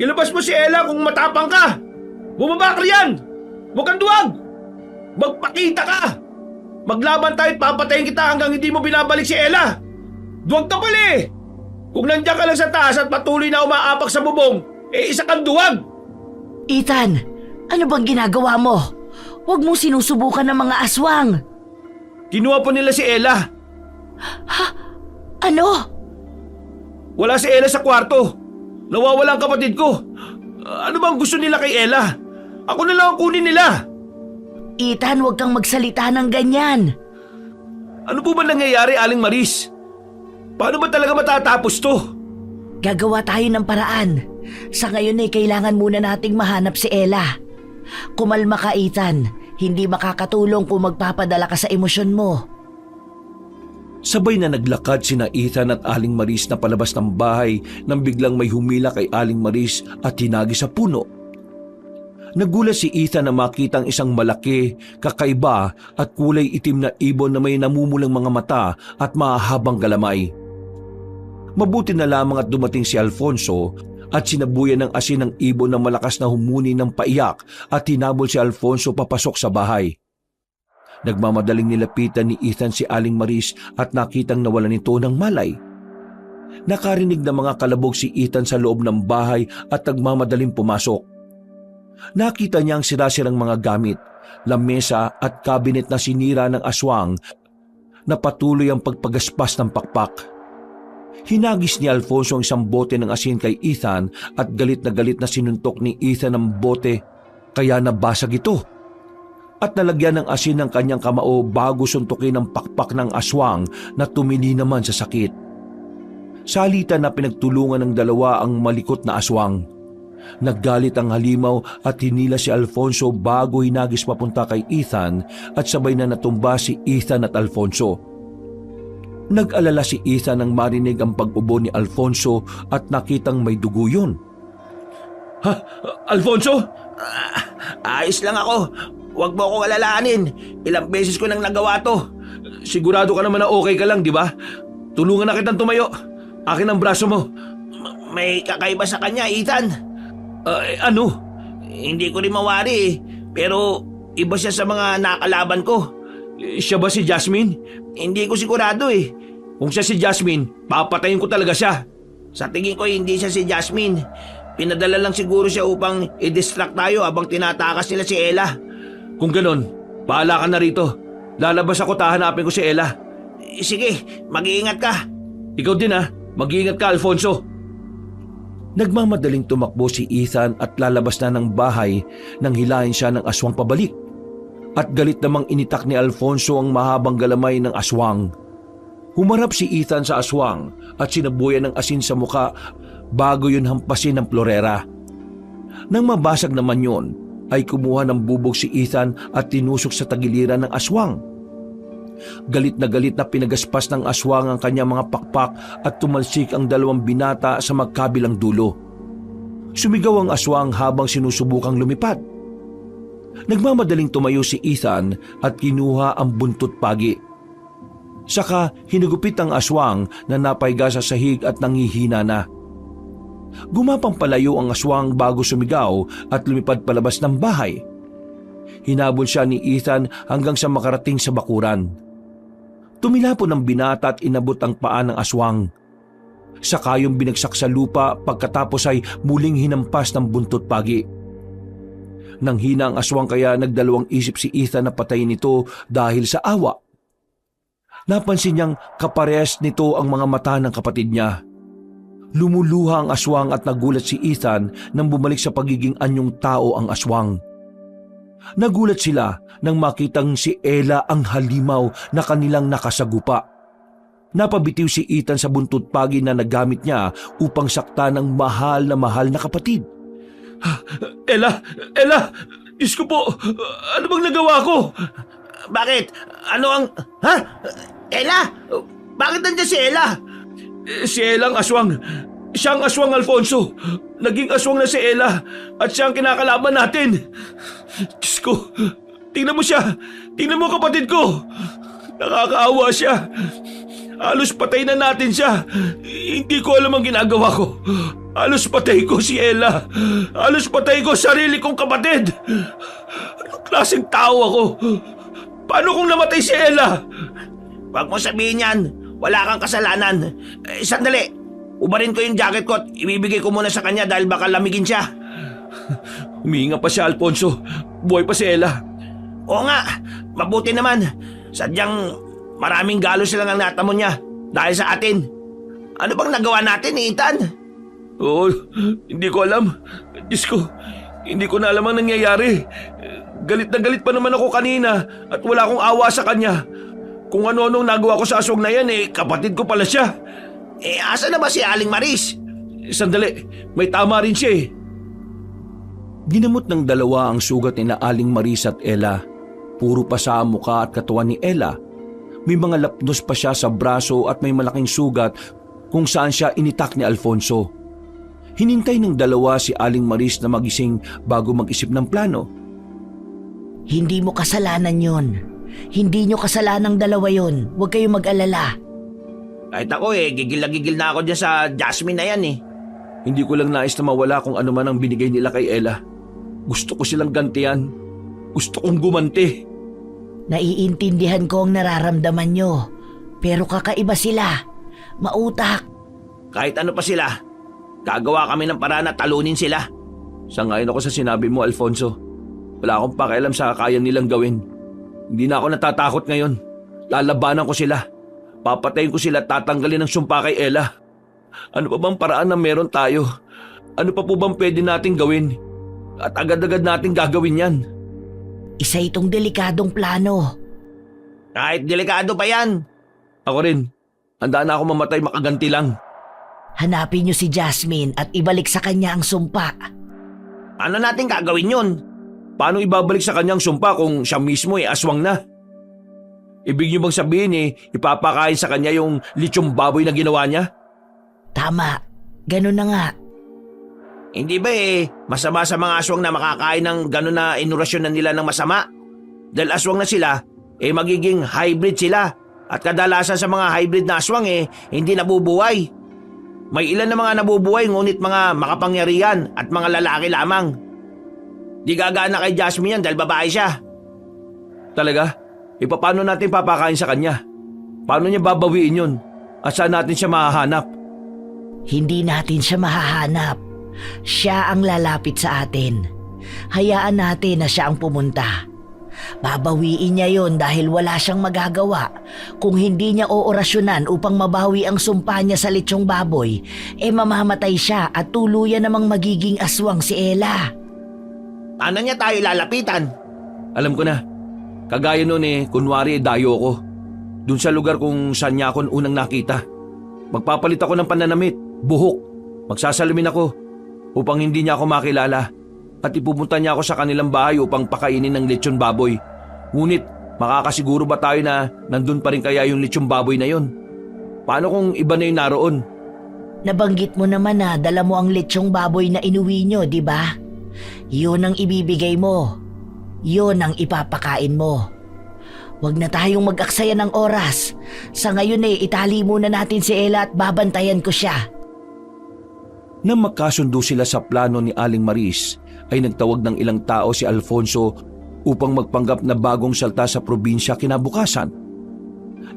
Ilabas mo si Ella kung matapang ka! Bumaba ka riyan! Huwag kang duwag! Magpakita ka! Maglaban tayo at papatayin kita hanggang hindi mo binabalik si Ella! Duwag ka pala eh! Kung nandiyan ka lang sa taas at patuloy na umaapak sa bubong, isa kang duwag! Ethan, ano bang ginagawa mo? Huwag mong sinusubukan ng mga aswang. Kinuha po nila si Ella. Ano? Wala si Ella sa kwarto. Nawawala ang kapatid ko. Ano bang gusto nila kay Ella? Ako na lang ang kunin nila. Ethan, huwag kang magsalita ng ganyan. Ano po ba nangyayari, Aling Maris? Paano ba talaga matatapos to? Gagawa tayo ng paraan. Sa ngayon ay kailangan muna nating mahanap si Ella. Kumalma ka, Ethan. Hindi makakatulong kung magpapadala ka sa emosyon mo. Sabay na naglakad sina Ethan at Aling Maris na palabas ng bahay nang biglang may humila kay Aling Maris at hinagi sa puno. Nagulat si Ethan na makita ang isang malaki, kakaiba at kulay itim na ibon na may namumulang mga mata at mahahabang galamay. Mabuti na lamang at dumating si Alfonso at sinabuyan ng asin ng ibon na malakas na humuni ng paiyak at hinabol si Alfonso papasok sa bahay. Nagmamadaling nilapitan ni Ethan si Aling Maris at nakitang nawalan nito ng malay. Nakarinig ng mga kalabog si Ethan sa loob ng bahay at nagmamadaling pumasok. Nakita niya ang sirasirang mga gamit, lamesa at kabinet na sinira ng aswang na patuloy ang pagpagaspas ng pakpak. Hinagis ni Alfonso ang isang bote ng asin kay Ethan at galit na sinuntok ni Ethan ang bote kaya nabasag ito. At nalagyan ng asin ng kanyang kamao bago suntukin ang pakpak ng aswang na tumili naman sa sakit. Salita na pinagtulungan ng dalawa ang malikot na aswang. Naggalit ang halimaw at hinila si Alfonso bago hinagis papunta kay Ethan at sabay na natumba si Ethan at Alfonso. Nag-alala si Ethan nang marinig ang pag-ubo ni Alfonso at nakitang may dugo yun. Ha? Alfonso? Ayos lang ako. Huwag mo akong alalahanin. Ilang beses ko nang nagawa to. Sigurado ka naman na okay ka lang, di ba? Tulungan na kitang tumayo. Akin ang braso mo. May kakaiba sa kanya, Ethan. Ano? Hindi ko rin mawari pero iba siya sa mga nakalaban ko. Siya ba si Jasmine? Hindi ko sigurado Kung siya si Jasmine, papatayin ko talaga siya. Sa tingin ko hindi siya si Jasmine. Pinadala lang siguro siya upang i-distract tayo habang tinatakas nila si Ella. Kung ganon, bahala ka na rito. Lalabas ako, tahanapin ko si Ella. Sige, mag-iingat ka. Ikaw din mag-iingat ka, Alfonso. Nagmamadaling tumakbo si Ethan at lalabas na ng bahay nang hilahin siya ng aswang pabalik. At galit namang initak ni Alfonso ang mahabang galamay ng aswang. Humarap si Ethan sa aswang at sinabuyan ng asin sa muka bago yun hampasin ng plorera. Nang mabasag naman yun, ay kumuha ng bubog si Ethan at tinusok sa tagiliran ng aswang. Galit na pinagaspas ng aswang ang kanyang mga pakpak at tumalsik ang dalawang binata sa magkabilang dulo. Sumigaw ang aswang habang sinusubukang lumipad. Nagmamadaling tumayo si Ethan at kinuha ang buntot pagi. Saka hinugupit ang aswang na napaiga sa sahig at nanghihina na. Gumapang palayo ang aswang bago sumigaw at lumipad palabas ng bahay. Hinabol siya ni Ethan hanggang sa makarating sa bakuran. Tumilapon ang binata at inabot ang paa ng aswang. Saka yung binagsak sa lupa pagkatapos ay muling hinampas ng buntot pagi. Nang hina ang aswang kaya nagdalawang isip si Ethan na patayin ito dahil sa awa. Napansin niyang kaparehas nito ang mga mata ng kapatid niya. Lumuluha ang aswang at nagulat si Ethan nang bumalik sa pagiging anyong tao ang aswang. Nagulat sila nang makitang si Ella ang halimaw na kanilang nakasagupa. Napabitiw si Ethan sa buntot pagi na nagamit niya upang sakta ng mahal na kapatid. Ella! Diyos ko po! Ano bang nagawa ko? Bakit? Ano ang... Ha? Ella! Bakit nandiyan si Ella? Si Ella ang aswang. Siya ang aswang, Alfonso. Naging aswang na si Ella at siya ang kinakalaban natin. Diyos ko! Tingnan mo siya! Tingnan mo kapatid ko! Nakakaawa siya. Halos patay na natin siya. Hindi ko alam ang ginagawa ko. Halos patay ko si Ella. Halos patay ko sarili kong kapatid. Anong klaseng tao ako? Paano kung namatay si Ella? Huwag mo sabihin yan. Wala kang kasalanan. Sandali. Ubarin ko yung jacket ko at ibibigay ko muna sa kanya dahil baka lamigin siya. Humihinga pa siya, Alfonso. Buhay pa si Ella. Oo nga. Mabuti naman. Sadyang maraming galo silang ang natamo niya dahil sa atin. Ano bang nagawa natin, Ethan? Oo, hindi ko alam. Diyos ko, hindi ko na alam ang nangyayari. Galit na galit pa naman ako kanina at wala akong awa sa kanya. Kung ano-anong nagawa ko sa aswang na yan, kapatid ko pala siya. Asa na ba si Aling Maris? Sandali, may tama rin siya. Ginamot ng dalawa ang sugat ni na Aling Maris at Ella. Puro pa sa mukha at katawan ni Ella. May mga lapnos pa siya sa braso at may malaking sugat kung saan siya initak ni Alfonso. Hinintay ng dalawa si Aling Maris na magising bago mag-isip ng plano. Hindi mo kasalanan yun. Hindi nyo kasalanang dalawa yun. Huwag kayong mag-alala. Kahit ako gigil na ako dyan sa Jasmine na yan Hindi ko lang nais na mawala kung ano man ang binigay nila kay Ella. Gusto ko silang gantihan. Gusto kong gumanti. Naiintindihan ko ang nararamdaman nyo. Pero kakaiba sila. Mautak. Kahit ano pa sila, gagawa kami ng paraan na talunin sila. Sangayon ako sa sinabi mo, Alfonso. Wala akong pakialam sa kaya nilang gawin. Hindi na ako natatakot ngayon. Lalabanan ko sila. Papatayin ko sila at tatanggalin ang sumpa kay Ella. Ano pa bang paraan na meron tayo? Ano pa po bang pwede nating gawin? At agad-agad nating gagawin yan. Isa itong delikadong plano. Kahit delikado pa yan. Ako rin. Handa na ako mamatay makaganti lang. Hanapin nyo si Jasmine at ibalik sa kanya ang sumpa. Ano natin gagawin yun? Paano ibabalik sa kanyang sumpa kung siya mismo aswang na? Ibig niyo bang sabihin ipapakain sa kanya yung lechong baboy na ginawa niya? Tama. Ganun na nga. Hindi ba masama sa mga aswang na makakain ng gano'n na inurasyon na nila ng masama? Dahil aswang na sila, magiging hybrid sila. At kadalasan sa mga hybrid na aswang hindi nabubuhay. May ilan na mga nabubuhay ngunit mga makapangyarihan at mga lalaki lamang. Di gagana kay Jasmine yan dahil babae siya. Talaga? Paano natin papakain sa kanya? Paano niya babawiin yun? At saan natin siya mahahanap? Hindi natin siya mahahanap. Siya ang lalapit sa atin. Hayaan natin na siya ang pumunta. Babawiin niya yon dahil wala siyang magagawa. Kung hindi niya oorasyonan upang mabawi ang sumpa niya sa lechong baboy, mamamatay siya at tuluyan namang magiging aswang si Ella. Paano niya tayo lalapitan? Alam ko na. Kagaya nun kunwari dayo ko. Dun sa lugar kung saan niya ako unang nakita. Magpapalit ako ng pananamit, buhok. Magsasalamin ako upang hindi niya ako makilala. At ipupunta niya ako sa kanilang bahay upang pakainin ng lechon baboy. Ngunit makakasiguro ba tayo na nandun pa rin kaya yung lechon baboy na yon? Paano kung iba na yung naroon? Nabanggit mo naman na dala mo ang lechong baboy na inuwi nyo, di ba? Yun ang ibibigay mo. Yun ang ipapakain mo. Huwag na tayong mag-aksaya ng oras. Sa ngayon itali muna natin si Ella at babantayan ko siya. Nang magkasundo sila sa plano ni Aling Maris, ay nagtawag ng ilang tao si Alfonso upang magpanggap na bagong salta sa probinsya kinabukasan.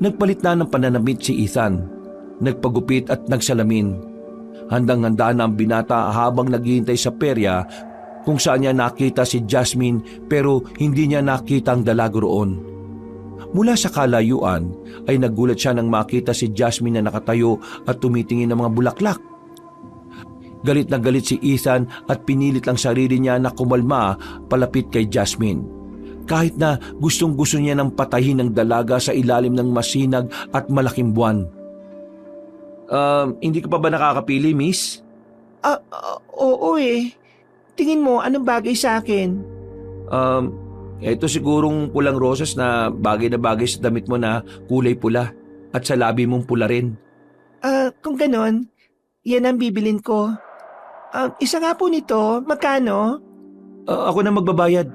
Nagpalit na ng pananamit si Ethan, nagpagupit at nagsalamin. Handang-handa na ang binata habang naghihintay sa perya kung saan niya nakita si Jasmine pero hindi niya nakita ang dalaga roon. Mula sa kalayuan ay nagulat siya nang makita si Jasmine na nakatayo at tumitingin ng mga bulaklak. Galit na galit si Ethan at pinilit ang sarili niya na kumalma palapit kay Jasmine. Kahit na gustong-gusto niya nang patayin ng dalaga sa ilalim ng masinag at malaking buwan. Hindi ka pa ba nakakapili, miss? Oo Tingin mo, anong bagay sa akin? Ito sigurong pulang rosas na bagay sa damit mo na kulay pula at sa labi mong pula rin. Kung ganon, yan ang bibilin ko. Isa nga po nito, magkano? Ako na magbabayad.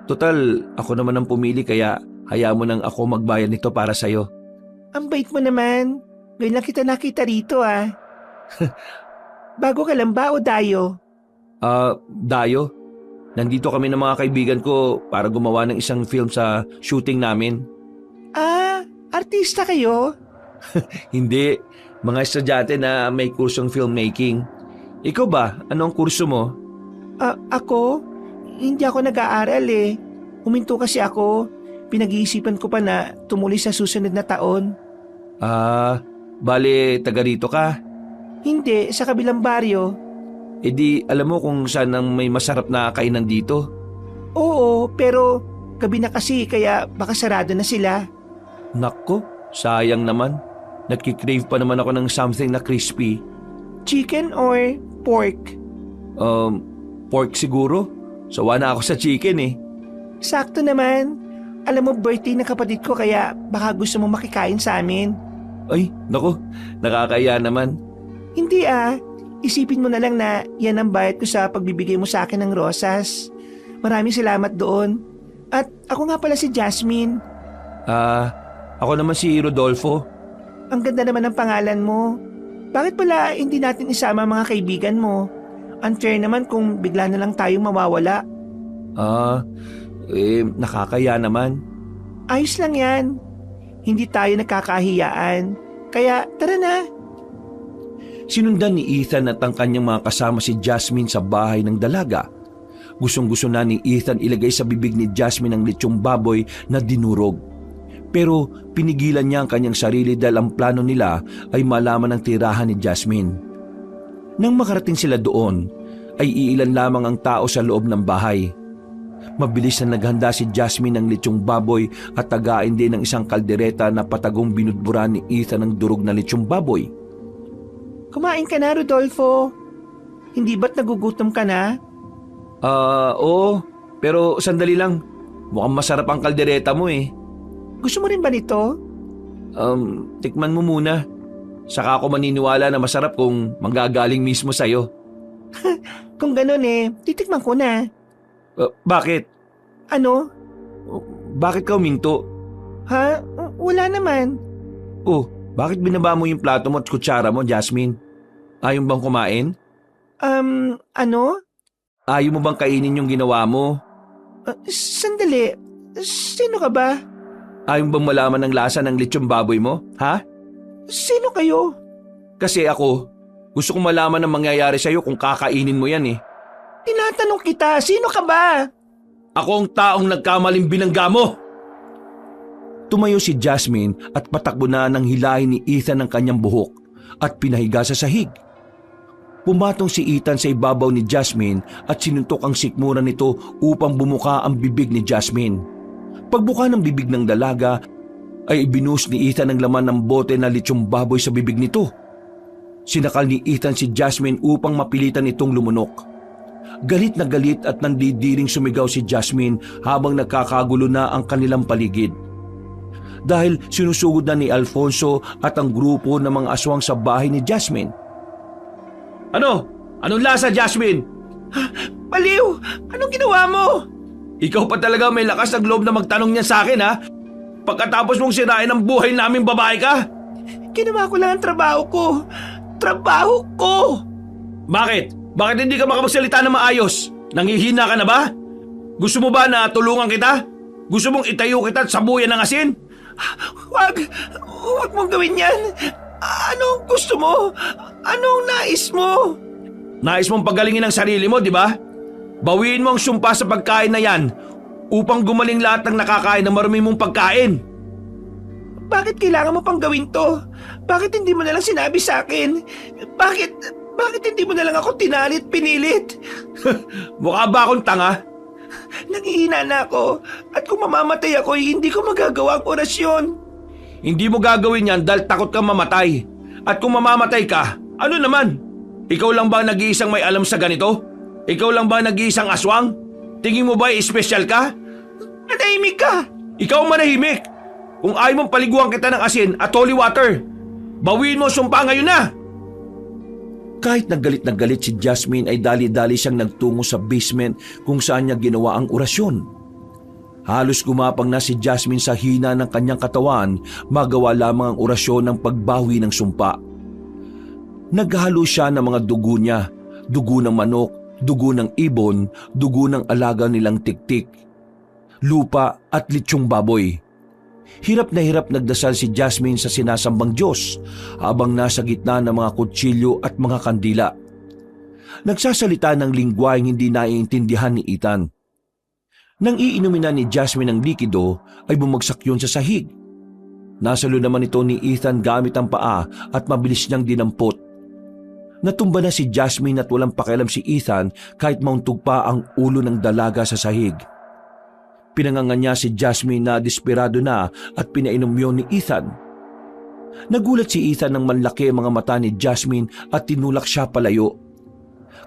Total, ako naman ang pumili kaya hayaan mo nang ako magbayad nito para sa'yo. Ang bait mo naman. Ngayon lang kita nakita rito Bago ka lang ba o dayo? Dayo. Nandito kami ng mga kaibigan ko para gumawa ng isang film sa shooting namin. Artista kayo? Hindi, mga estudyante na may kursong filmmaking. Ikaw ba? Ano ang kurso mo? Ako? Hindi ako nag-aaral Huminto kasi ako. Pinag-iisipan ko pa na tumuli sa susunod na taon. Bale, taga rito ka? Hindi, sa kabilang baryo. E di, alam mo kung saan ang may masarap na kainan dito? Oo, pero gabi na kasi kaya baka sarado na sila. Nako, sayang naman. Nagkikrave pa naman ako ng something na crispy. Chicken or pork? Pork siguro. Sawa na ako sa chicken Sakto naman. Alam mo, birthday ng kapatid ko kaya baka gusto mo makikain sa amin. Ay, nako, nakakaya naman. Hindi Isipin mo na lang na yan ang bayad ko sa pagbibigay mo sa akin ng rosas. Maraming salamat doon. At ako nga pala si Jasmine. Ako naman si Rodolfo. Ang ganda naman ng pangalan mo. Bakit pala hindi natin isama mga kaibigan mo? Unfair naman kung bigla na lang tayong mawawala. Nakakaya naman. Ayos lang yan. Hindi tayo nagkakahiyaan. Kaya tara na. Sinundan ni Ethan at ang kanyang mga kasama si Jasmine sa bahay ng dalaga. Gustong-gusto na ni Ethan ilagay sa bibig ni Jasmine ang lechong baboy na dinurog. Pero pinigilan niya ang kanyang sarili dahil ang plano nila ay malaman ang tirahan ni Jasmine. Nang makarating sila doon, ay iilan lamang ang tao sa loob ng bahay. Mabilis na naghanda si Jasmine ng lechong baboy at tagain din ng isang kaldereta na patagong binudburan ni Ethan ng durog na lechong baboy. Kumain ka na, Rodolfo. Hindi ba't nagugutom ka na? Oo. Pero sandali lang. Mukhang masarap ang kaldereta mo Gusto mo rin ba nito? Tikman mo muna. Saka ako maniniwala na masarap kung manggagaling mismo sa'yo. Kung ganun titikman ko na. Bakit? Ano? Bakit ka uminto? Wala naman. Bakit binaba mo yung plato mo at kutsara mo, Jasmine? Ayaw bang kumain? Ano? Ayaw mo bang kainin yung ginawa mo? Sandali. Sino ka ba? Ayaw bang malaman ng lasa ng lechong baboy mo? Ha? Sino kayo? Kasi ako, gusto kong malaman ang mangyayari sa'yo kung kakainin mo yan Tinatanong kita, sino ka ba? Ako ang taong nagkamaling binangga mo. Tumayo si Jasmine at patakbo na nang hilahin ni Ethan ang kanyang buhok at pinahiga sa sahig. Pumatong si Ethan sa ibabaw ni Jasmine at sinuntok ang sikmura nito upang bumuka ang bibig ni Jasmine. Pagbuka ng bibig ng dalaga ay ibinuhos ni Ethan ang laman ng bote na lechong baboy sa bibig nito. Sinakal ni Ethan si Jasmine upang mapilitan itong lumunok. Galit na galit at nandidiring sumigaw si Jasmine habang nagkakagulo na ang kanilang paligid. Dahil sinusugod na ni Alfonso at ang grupo ng mga aswang sa bahay ni Jasmine. Ano? Anong lasa, Jasmine? Baliw! Anong ginawa mo? Ikaw pa talaga may lakas ng loob na magtanong niyan sa akin, ha? Pagkatapos mong sirain ang buhay namin babae ka? Ginawa ko lang ang trabaho ko. Trabaho ko! Bakit? Bakit hindi ka makapagsalita na maayos? Nangihina ka na ba? Gusto mo ba na tulungan kita? Gusto mong itayo kita at sabuyan ng asin? Huwag mong gawin yan. Anong gusto mo? Anong nais mo? Nais mong pagalingin ang sarili mo, di ba? Bawiin mo ang sumpa sa pagkain na yan upang gumaling lahat ng nakakain ng marumi mong pagkain. Bakit kailangan mo pang gawin to? Bakit hindi mo nalang sinabi sa akin? Bakit hindi mo nalang ako tinalit, pinilit? Mukha ba akong tanga? Nangihina na ako at kung mamamatay ako hindi ko magagawa ang orasyon. Hindi mo gagawin yan dahil takot kang mamatay. At kung mamamatay ka, ano naman? Ikaw lang ba nag-iisang may alam sa ganito? Ikaw lang ba nag-iisang aswang? Tingin mo ba espesyal ka? Manahimik ka! Ikaw manahimik! Kung ayaw mong paliguan kita ng asin at holy water, bawiin mo sumpa ngayon na! Kahit na galit si Jasmine ay dali-dali siyang nagtungo sa basement kung saan niya ginawa ang orasyon. Halos gumapang na si Jasmine sa hina ng kanyang katawan, magawa lamang ang orasyon ng pagbawi ng sumpa. Naghalo siya ng mga dugo niya, dugo ng manok, dugo ng ibon, dugo ng alaga nilang tiktik, lupa at lechong baboy. Hirap na hirap nagdasal si Jasmine sa sinasambang Diyos habang nasa gitna ng mga kutsilyo at mga kandila. Nagsasalita ng lingwaheng hindi naiintindihan ni Ethan. Nang iinumin na ni Jasmine ang likido ay bumagsak yun sa sahig. Nasalo naman ito ni Ethan gamit ang paa at mabilis niyang dinampot. Natumba na si Jasmine at walang pakialam si Ethan kahit mauntog pa ang ulo ng dalaga sa sahig. Pinanganga niya si Jasmine na desperado na at pinainom yun ni Ethan. Nagulat si Ethan nang manlaki ang mga mata ni Jasmine at tinulak siya palayo.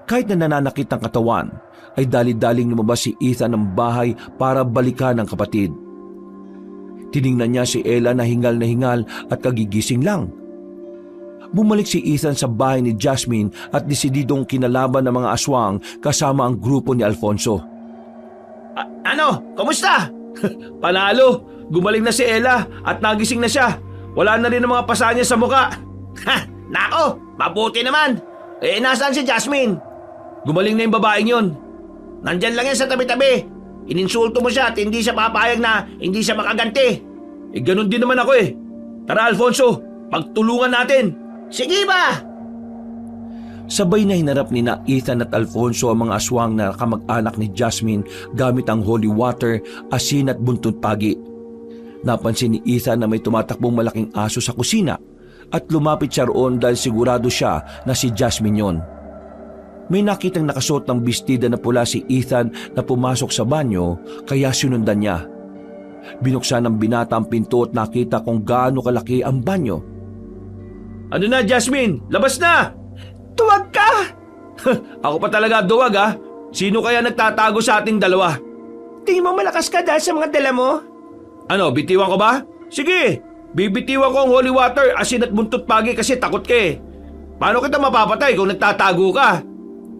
Kahit na nananakit ang katawan, ay dali-daling lumabas si Ethan ng bahay para balikan ang kapatid. Tiningnan niya si Ella na hingal at kagigising lang. Bumalik si Ethan sa bahay ni Jasmine at desididong kinalaban ng mga aswang kasama ang grupo ni Alfonso. Ano? Kumusta? Panalo! Gumaling na si Ella at nagising na siya. Wala na rin ang mga pasa niya sa muka. Nako! Mabuti naman! Nasaan si Jasmine? Gumaling na yung babaeng yun. Nandyan lang yan sa tabi-tabi. Ininsulto mo siya at hindi siya papayag na hindi siya makaganti. Ganun din naman ako eh. Tara Alfonso, pagtulungan natin. Sige ba? Sabay na hinarap ni na Ethan at Alfonso ang mga aswang na kamag-anak ni Jasmine gamit ang holy water, asin at buntut pagi. Napansin ni Ethan na may tumatakbong malaking aso sa kusina at lumapit siya roon dahil sigurado siya na si Jasmine yon. May nakitang nakasuot ng bestida na pula si Ethan na pumasok sa banyo kaya sinundan niya. Binuksan ng binata ang pinto at nakita kung gaano kalaki ang banyo. Ano na Jasmine? Labas na! Tuwag ka! Ako pa talaga duwag ha? Sino kaya nagtatago sa ating dalawa? Tingin mo malakas ka dahil sa mga dala mo? Ano, bitiwan ko ba? Sige, bibitiwan ko ang holy water, asin at buntut pagi kasi takot ka eh. Paano kita mapapatay kung nagtatago ka?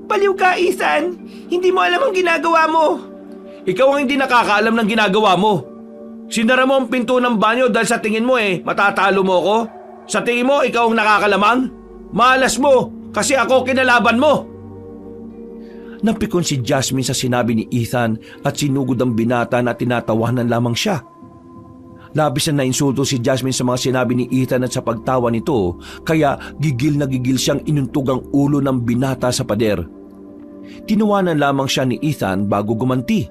Baliw ka, Ethan. Hindi mo alam ang ginagawa mo. Ikaw ang hindi nakakaalam ng ginagawa mo. Sinara mo ang pinto ng banyo dahil sa tingin mo matatalo mo ako? Sa tingin mo, ikaw ang nakakalamang? Malas mo, kasi ako kinalaban mo. Napikon si Jasmine sa sinabi ni Ethan at sinugod ang binata na tinatawanan lamang siya. Labis na nainsulto si Jasmine sa mga sinabi ni Ethan at sa pagtawa nito, kaya gigil na gigil siyang inuntog ang ulo ng binata sa pader. Tinawanan lamang siya ni Ethan bago gumanti.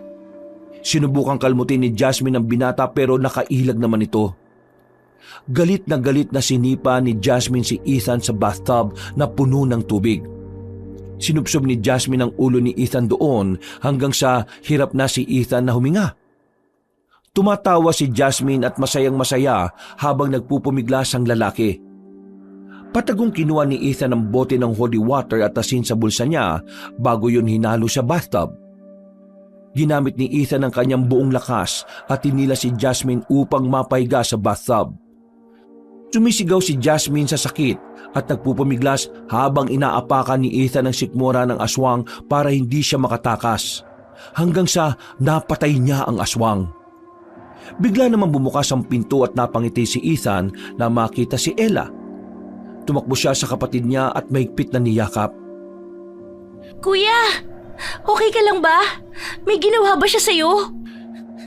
Sinubukang kalmutin ni Jasmine ang binata pero nakailag naman ito. Galit na sinipa ni Jasmine si Ethan sa bathtub na puno ng tubig. Sinubsob ni Jasmine ang ulo ni Ethan doon hanggang sa hirap na si Ethan na huminga. Tumatawa si Jasmine at masayang-masaya habang nagpupumiglas ang lalaki. Patagong kinuha ni Ethan ang bote ng holy water at asin sa bulsa niya bago yun hinalo sa bathtub. Ginamit ni Ethan ang kanyang buong lakas at tinila si Jasmine upang mapahiga sa bathtub. Sumisigaw si Jasmine sa sakit at nagpupumiglas habang inaapakan ni Ethan ang sikmura ng aswang para hindi siya makatakas, hanggang sa napatay niya ang aswang. Bigla naman bumukas ang pinto at napangiti si Ethan na makita si Ella. Tumakbo siya sa kapatid niya at mahigpit na niyakap. Kuya, okay ka lang ba? May ginawa ba siya sa'yo?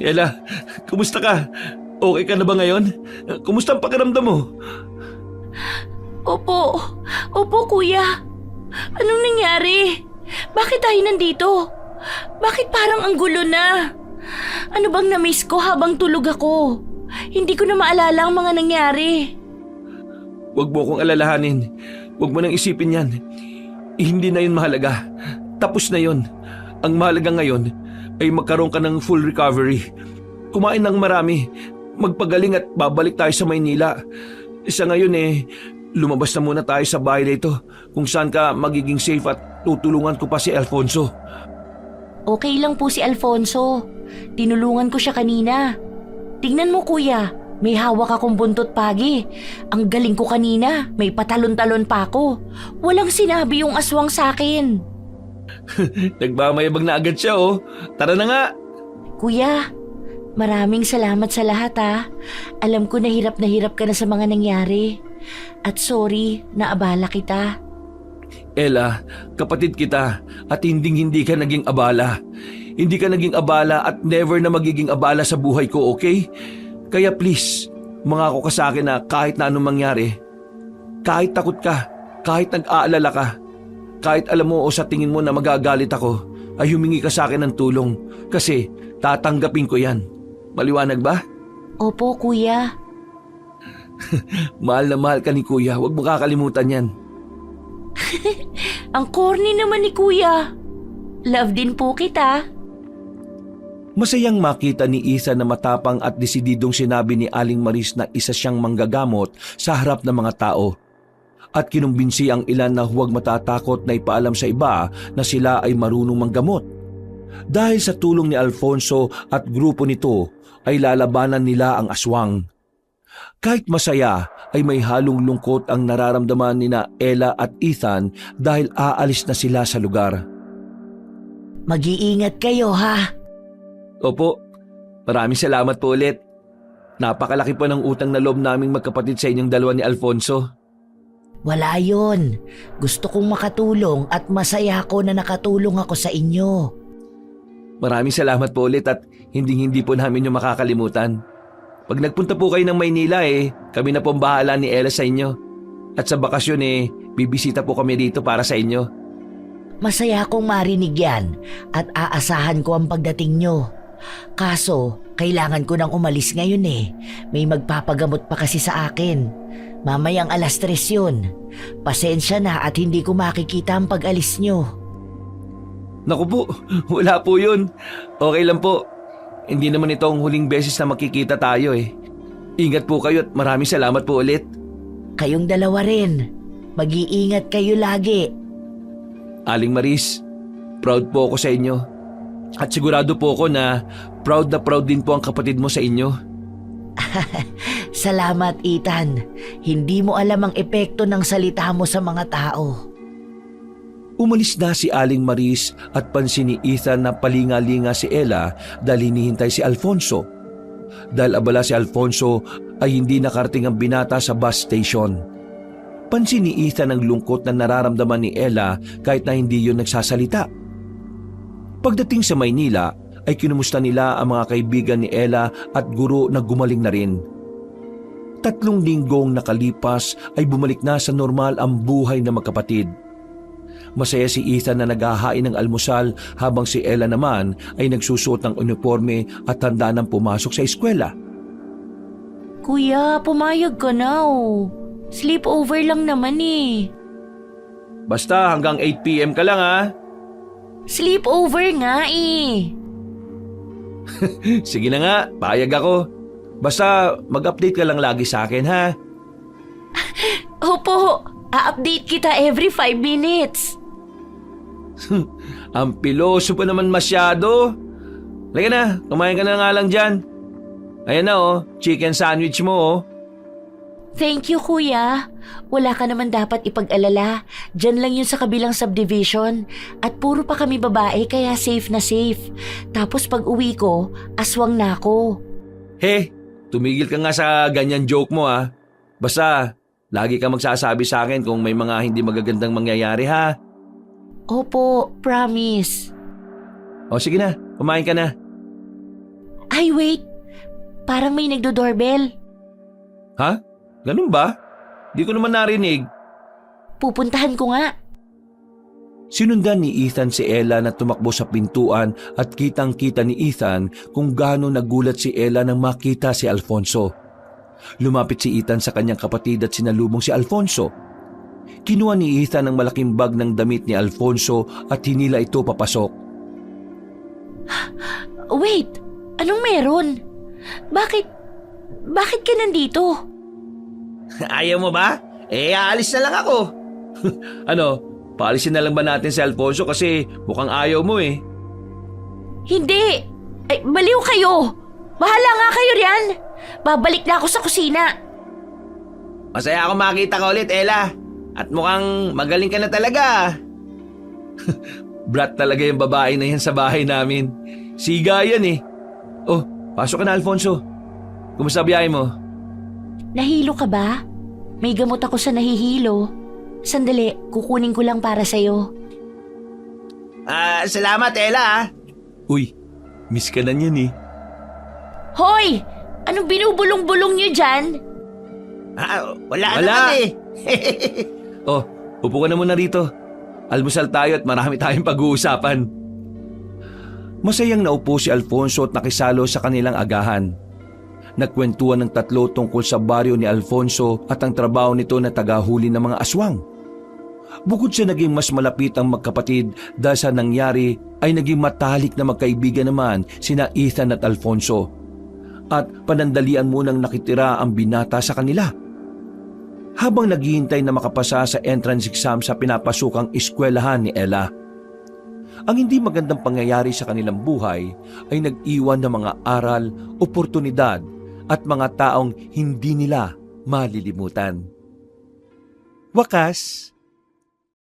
Ella, kumusta ka? Okay ka na ba ngayon? Kumusta ang pakiramdam mo? Opo kuya. Anong nangyari? Bakit tayo nandito? Bakit parang ang gulo na? Ano bang na-miss ko habang tulog ako? Hindi ko na maalala ang mga nangyari. Huwag mo akong alalahanin. Huwag mo nang isipin yan. Hindi na yun mahalaga. Tapos na yun. Ang mahalaga ngayon ay magkaroon ka ng full recovery. Kumain ng marami. Magpagaling at babalik tayo sa Maynila. Sa ngayon lumabas na muna tayo sa bahay na ito kung saan ka magiging safe at tutulungan ko pa si Alfonso. Okay lang po si Alfonso. Tinulungan ko siya kanina. Tingnan mo kuya. May hawak akong buntot pagi. Ang galing ko kanina, may patalon-talon pa ako. Walang sinabi yung aswang sa akin. Nagmamayabang na agad siya Tara na nga. Kuya, maraming salamat sa lahat ha. Alam ko na hirap ka na sa mga nangyari. At sorry, naabala kita. Ella, kapatid kita at hindi ka naging abala. Hindi ka naging abala at never na magiging abala sa buhay ko, okay? Kaya please, mangako ka sa akin na kahit na anong mangyari, kahit takot ka, kahit nag-aalala ka, kahit alam mo o sa tingin mo na magagalit ako, ay humingi ka sa akin ng tulong kasi tatanggapin ko yan. Maliwanag ba? Opo, kuya. Mahal na mahal ka ni kuya, huwag mo kakalimutan yan. Ang corny naman ni kuya. Love din po kita. Masayang makita ni Ethan na matapang at desididong sinabi ni Aling Maris na isa siyang manggagamot sa harap ng mga tao. At kinumbinsi ang ilan na huwag matatakot na ipaalam sa iba na sila ay marunong manggamot. Dahil sa tulong ni Alfonso at grupo nito ay lalabanan nila ang aswang. Kahit masaya ay may halong lungkot ang nararamdaman ni Ella at Ethan dahil aalis na sila sa lugar. Mag-iingat kayo ha. Opo, maraming salamat po ulit. Napakalaki po ng utang na loob naming magkapatid sa inyong dalawa ni Alfonso. Wala yon. Gusto kong makatulong at masaya ako na nakatulong ako sa inyo. Maraming salamat po ulit at hindi po namin yung makakalimutan. Pag nagpunta po kayo ng Maynila kami na po ang bahala ni Ella sa inyo. At sa bakasyon bibisita po kami dito para sa inyo. Masaya akong marinig yan at aasahan ko ang pagdating nyo. Kaso, kailangan ko nang umalis ngayon May magpapagamot pa kasi sa akin. Mamayang 3:00 yun. Pasensya na at hindi ko makikita ang pag-alis nyo. Naku po, wala po yun. Okay lang po. Hindi naman ito ang huling beses na makikita tayo Ingat po kayo at maraming salamat po ulit. Kayong dalawa rin. Mag-iingat kayo lagi. Aling Maris, proud po ako sa inyo. At sigurado po ako na proud din po ang kapatid mo sa inyo. Salamat, Ethan. Hindi mo alam ang epekto ng salita mo sa mga tao. Umalis na si Aling Maris at pansin ni Ethan na palinga-linga si Ella dahil hinihintay si Alfonso. Dahil abala si Alfonso ay hindi nakarating ang binata sa bus station. Pansin ni Ethan ang lungkot na nararamdaman ni Ella kahit na hindi yun nagsasalita. Pagdating sa Maynila ay kinumusta nila ang mga kaibigan ni Ella at guro na gumaling na rin. 3 linggong nakalipas ay bumalik na sa normal ang buhay ng magkapatid. Masaya si Ethan na naghahain ng almusal habang si Ella naman ay nagsusuot ng uniforme at handa nang pumasok sa eskwela. Kuya, pumayag ka na oh. Sleepover lang naman eh. Basta hanggang 8 p.m. ka lang ha. Sleepover nga eh. Sige na nga, payag ako. Basta mag-update ka lang lagi sa akin ha. Opo, a-update kita every 5 minutes. Ang piloso pa naman masyado. Lagi na, kumain ka na nga lang dyan. Ayan na oh, chicken sandwich mo oh. Thank you, kuya. Wala ka naman dapat ipag-alala. Diyan lang yun sa kabilang subdivision. At puro pa kami babae kaya safe na safe. Tapos pag uwi ko, aswang na ako. He, tumigil ka nga sa ganyan joke mo ah. Basta, lagi ka magsasabi sa akin kung may mga hindi magagandang mangyayari ha. Opo, promise. O sige na, kumain ka na. Ay, wait. Parang may nagdo-doorbell. Ha? Ganun ba? Di ko naman narinig. Pupuntahan ko nga. Sinundan ni Ethan si Ella na tumakbo sa pintuan at kitang-kita ni Ethan kung gaano nagulat si Ella nang makita si Alfonso. Lumapit si Ethan sa kanyang kapatid at sinalubong si Alfonso. Kinuha ni Ethan ang malaking bag ng damit ni Alfonso at hinila ito papasok. Wait, anong meron? Bakit ka nandito? Ayaw mo ba? Aalis na lang ako. Ano, paalisin na lang ba natin si Alfonso kasi mukhang ayaw mo eh. Hindi! Ay, baliw kayo! Bahala nga kayo riyan! Babalik na ako sa kusina. Masaya ako makita ka ulit, Ella. At mukhang magaling ka na talaga. Brat talaga yung babae na yan sa bahay namin. Siga yan eh. Oh, pasok ka na Alfonso. Kumusta biyahe mo? Nahilo ka ba? May gamot ako sa nahihilo. Sandali, kukunin ko lang para sa'yo. Salamat, Ella. Uy, miss ka na niyan eh. Hoy! Anong binubulong-bulong niyo dyan? Wala Wala. naman eh. Oh, upo ka na muna rito. Almusal tayo at marami tayong pag-uusapan. Masayang naupo si Alfonso at nakisalo sa kanilang agahan. Nagkwentuhan ng tatlo tungkol sa baryo ni Alfonso at ang trabaho nito na tagahuli ng mga aswang. Bukod sa naging mas malapit ang magkapatid dahil sa nangyari ay naging matalik na magkaibigan naman sina Ethan at Alfonso. At panandalian munang nakitira ang binata sa kanila. Habang naghihintay na makapasa sa entrance exam sa pinapasukang eskwelahan ni Ella. Ang hindi magandang pangyayari sa kanilang buhay ay nag-iwan ng mga aral, oportunidad at mga taong hindi nila malilimutan. Wakas,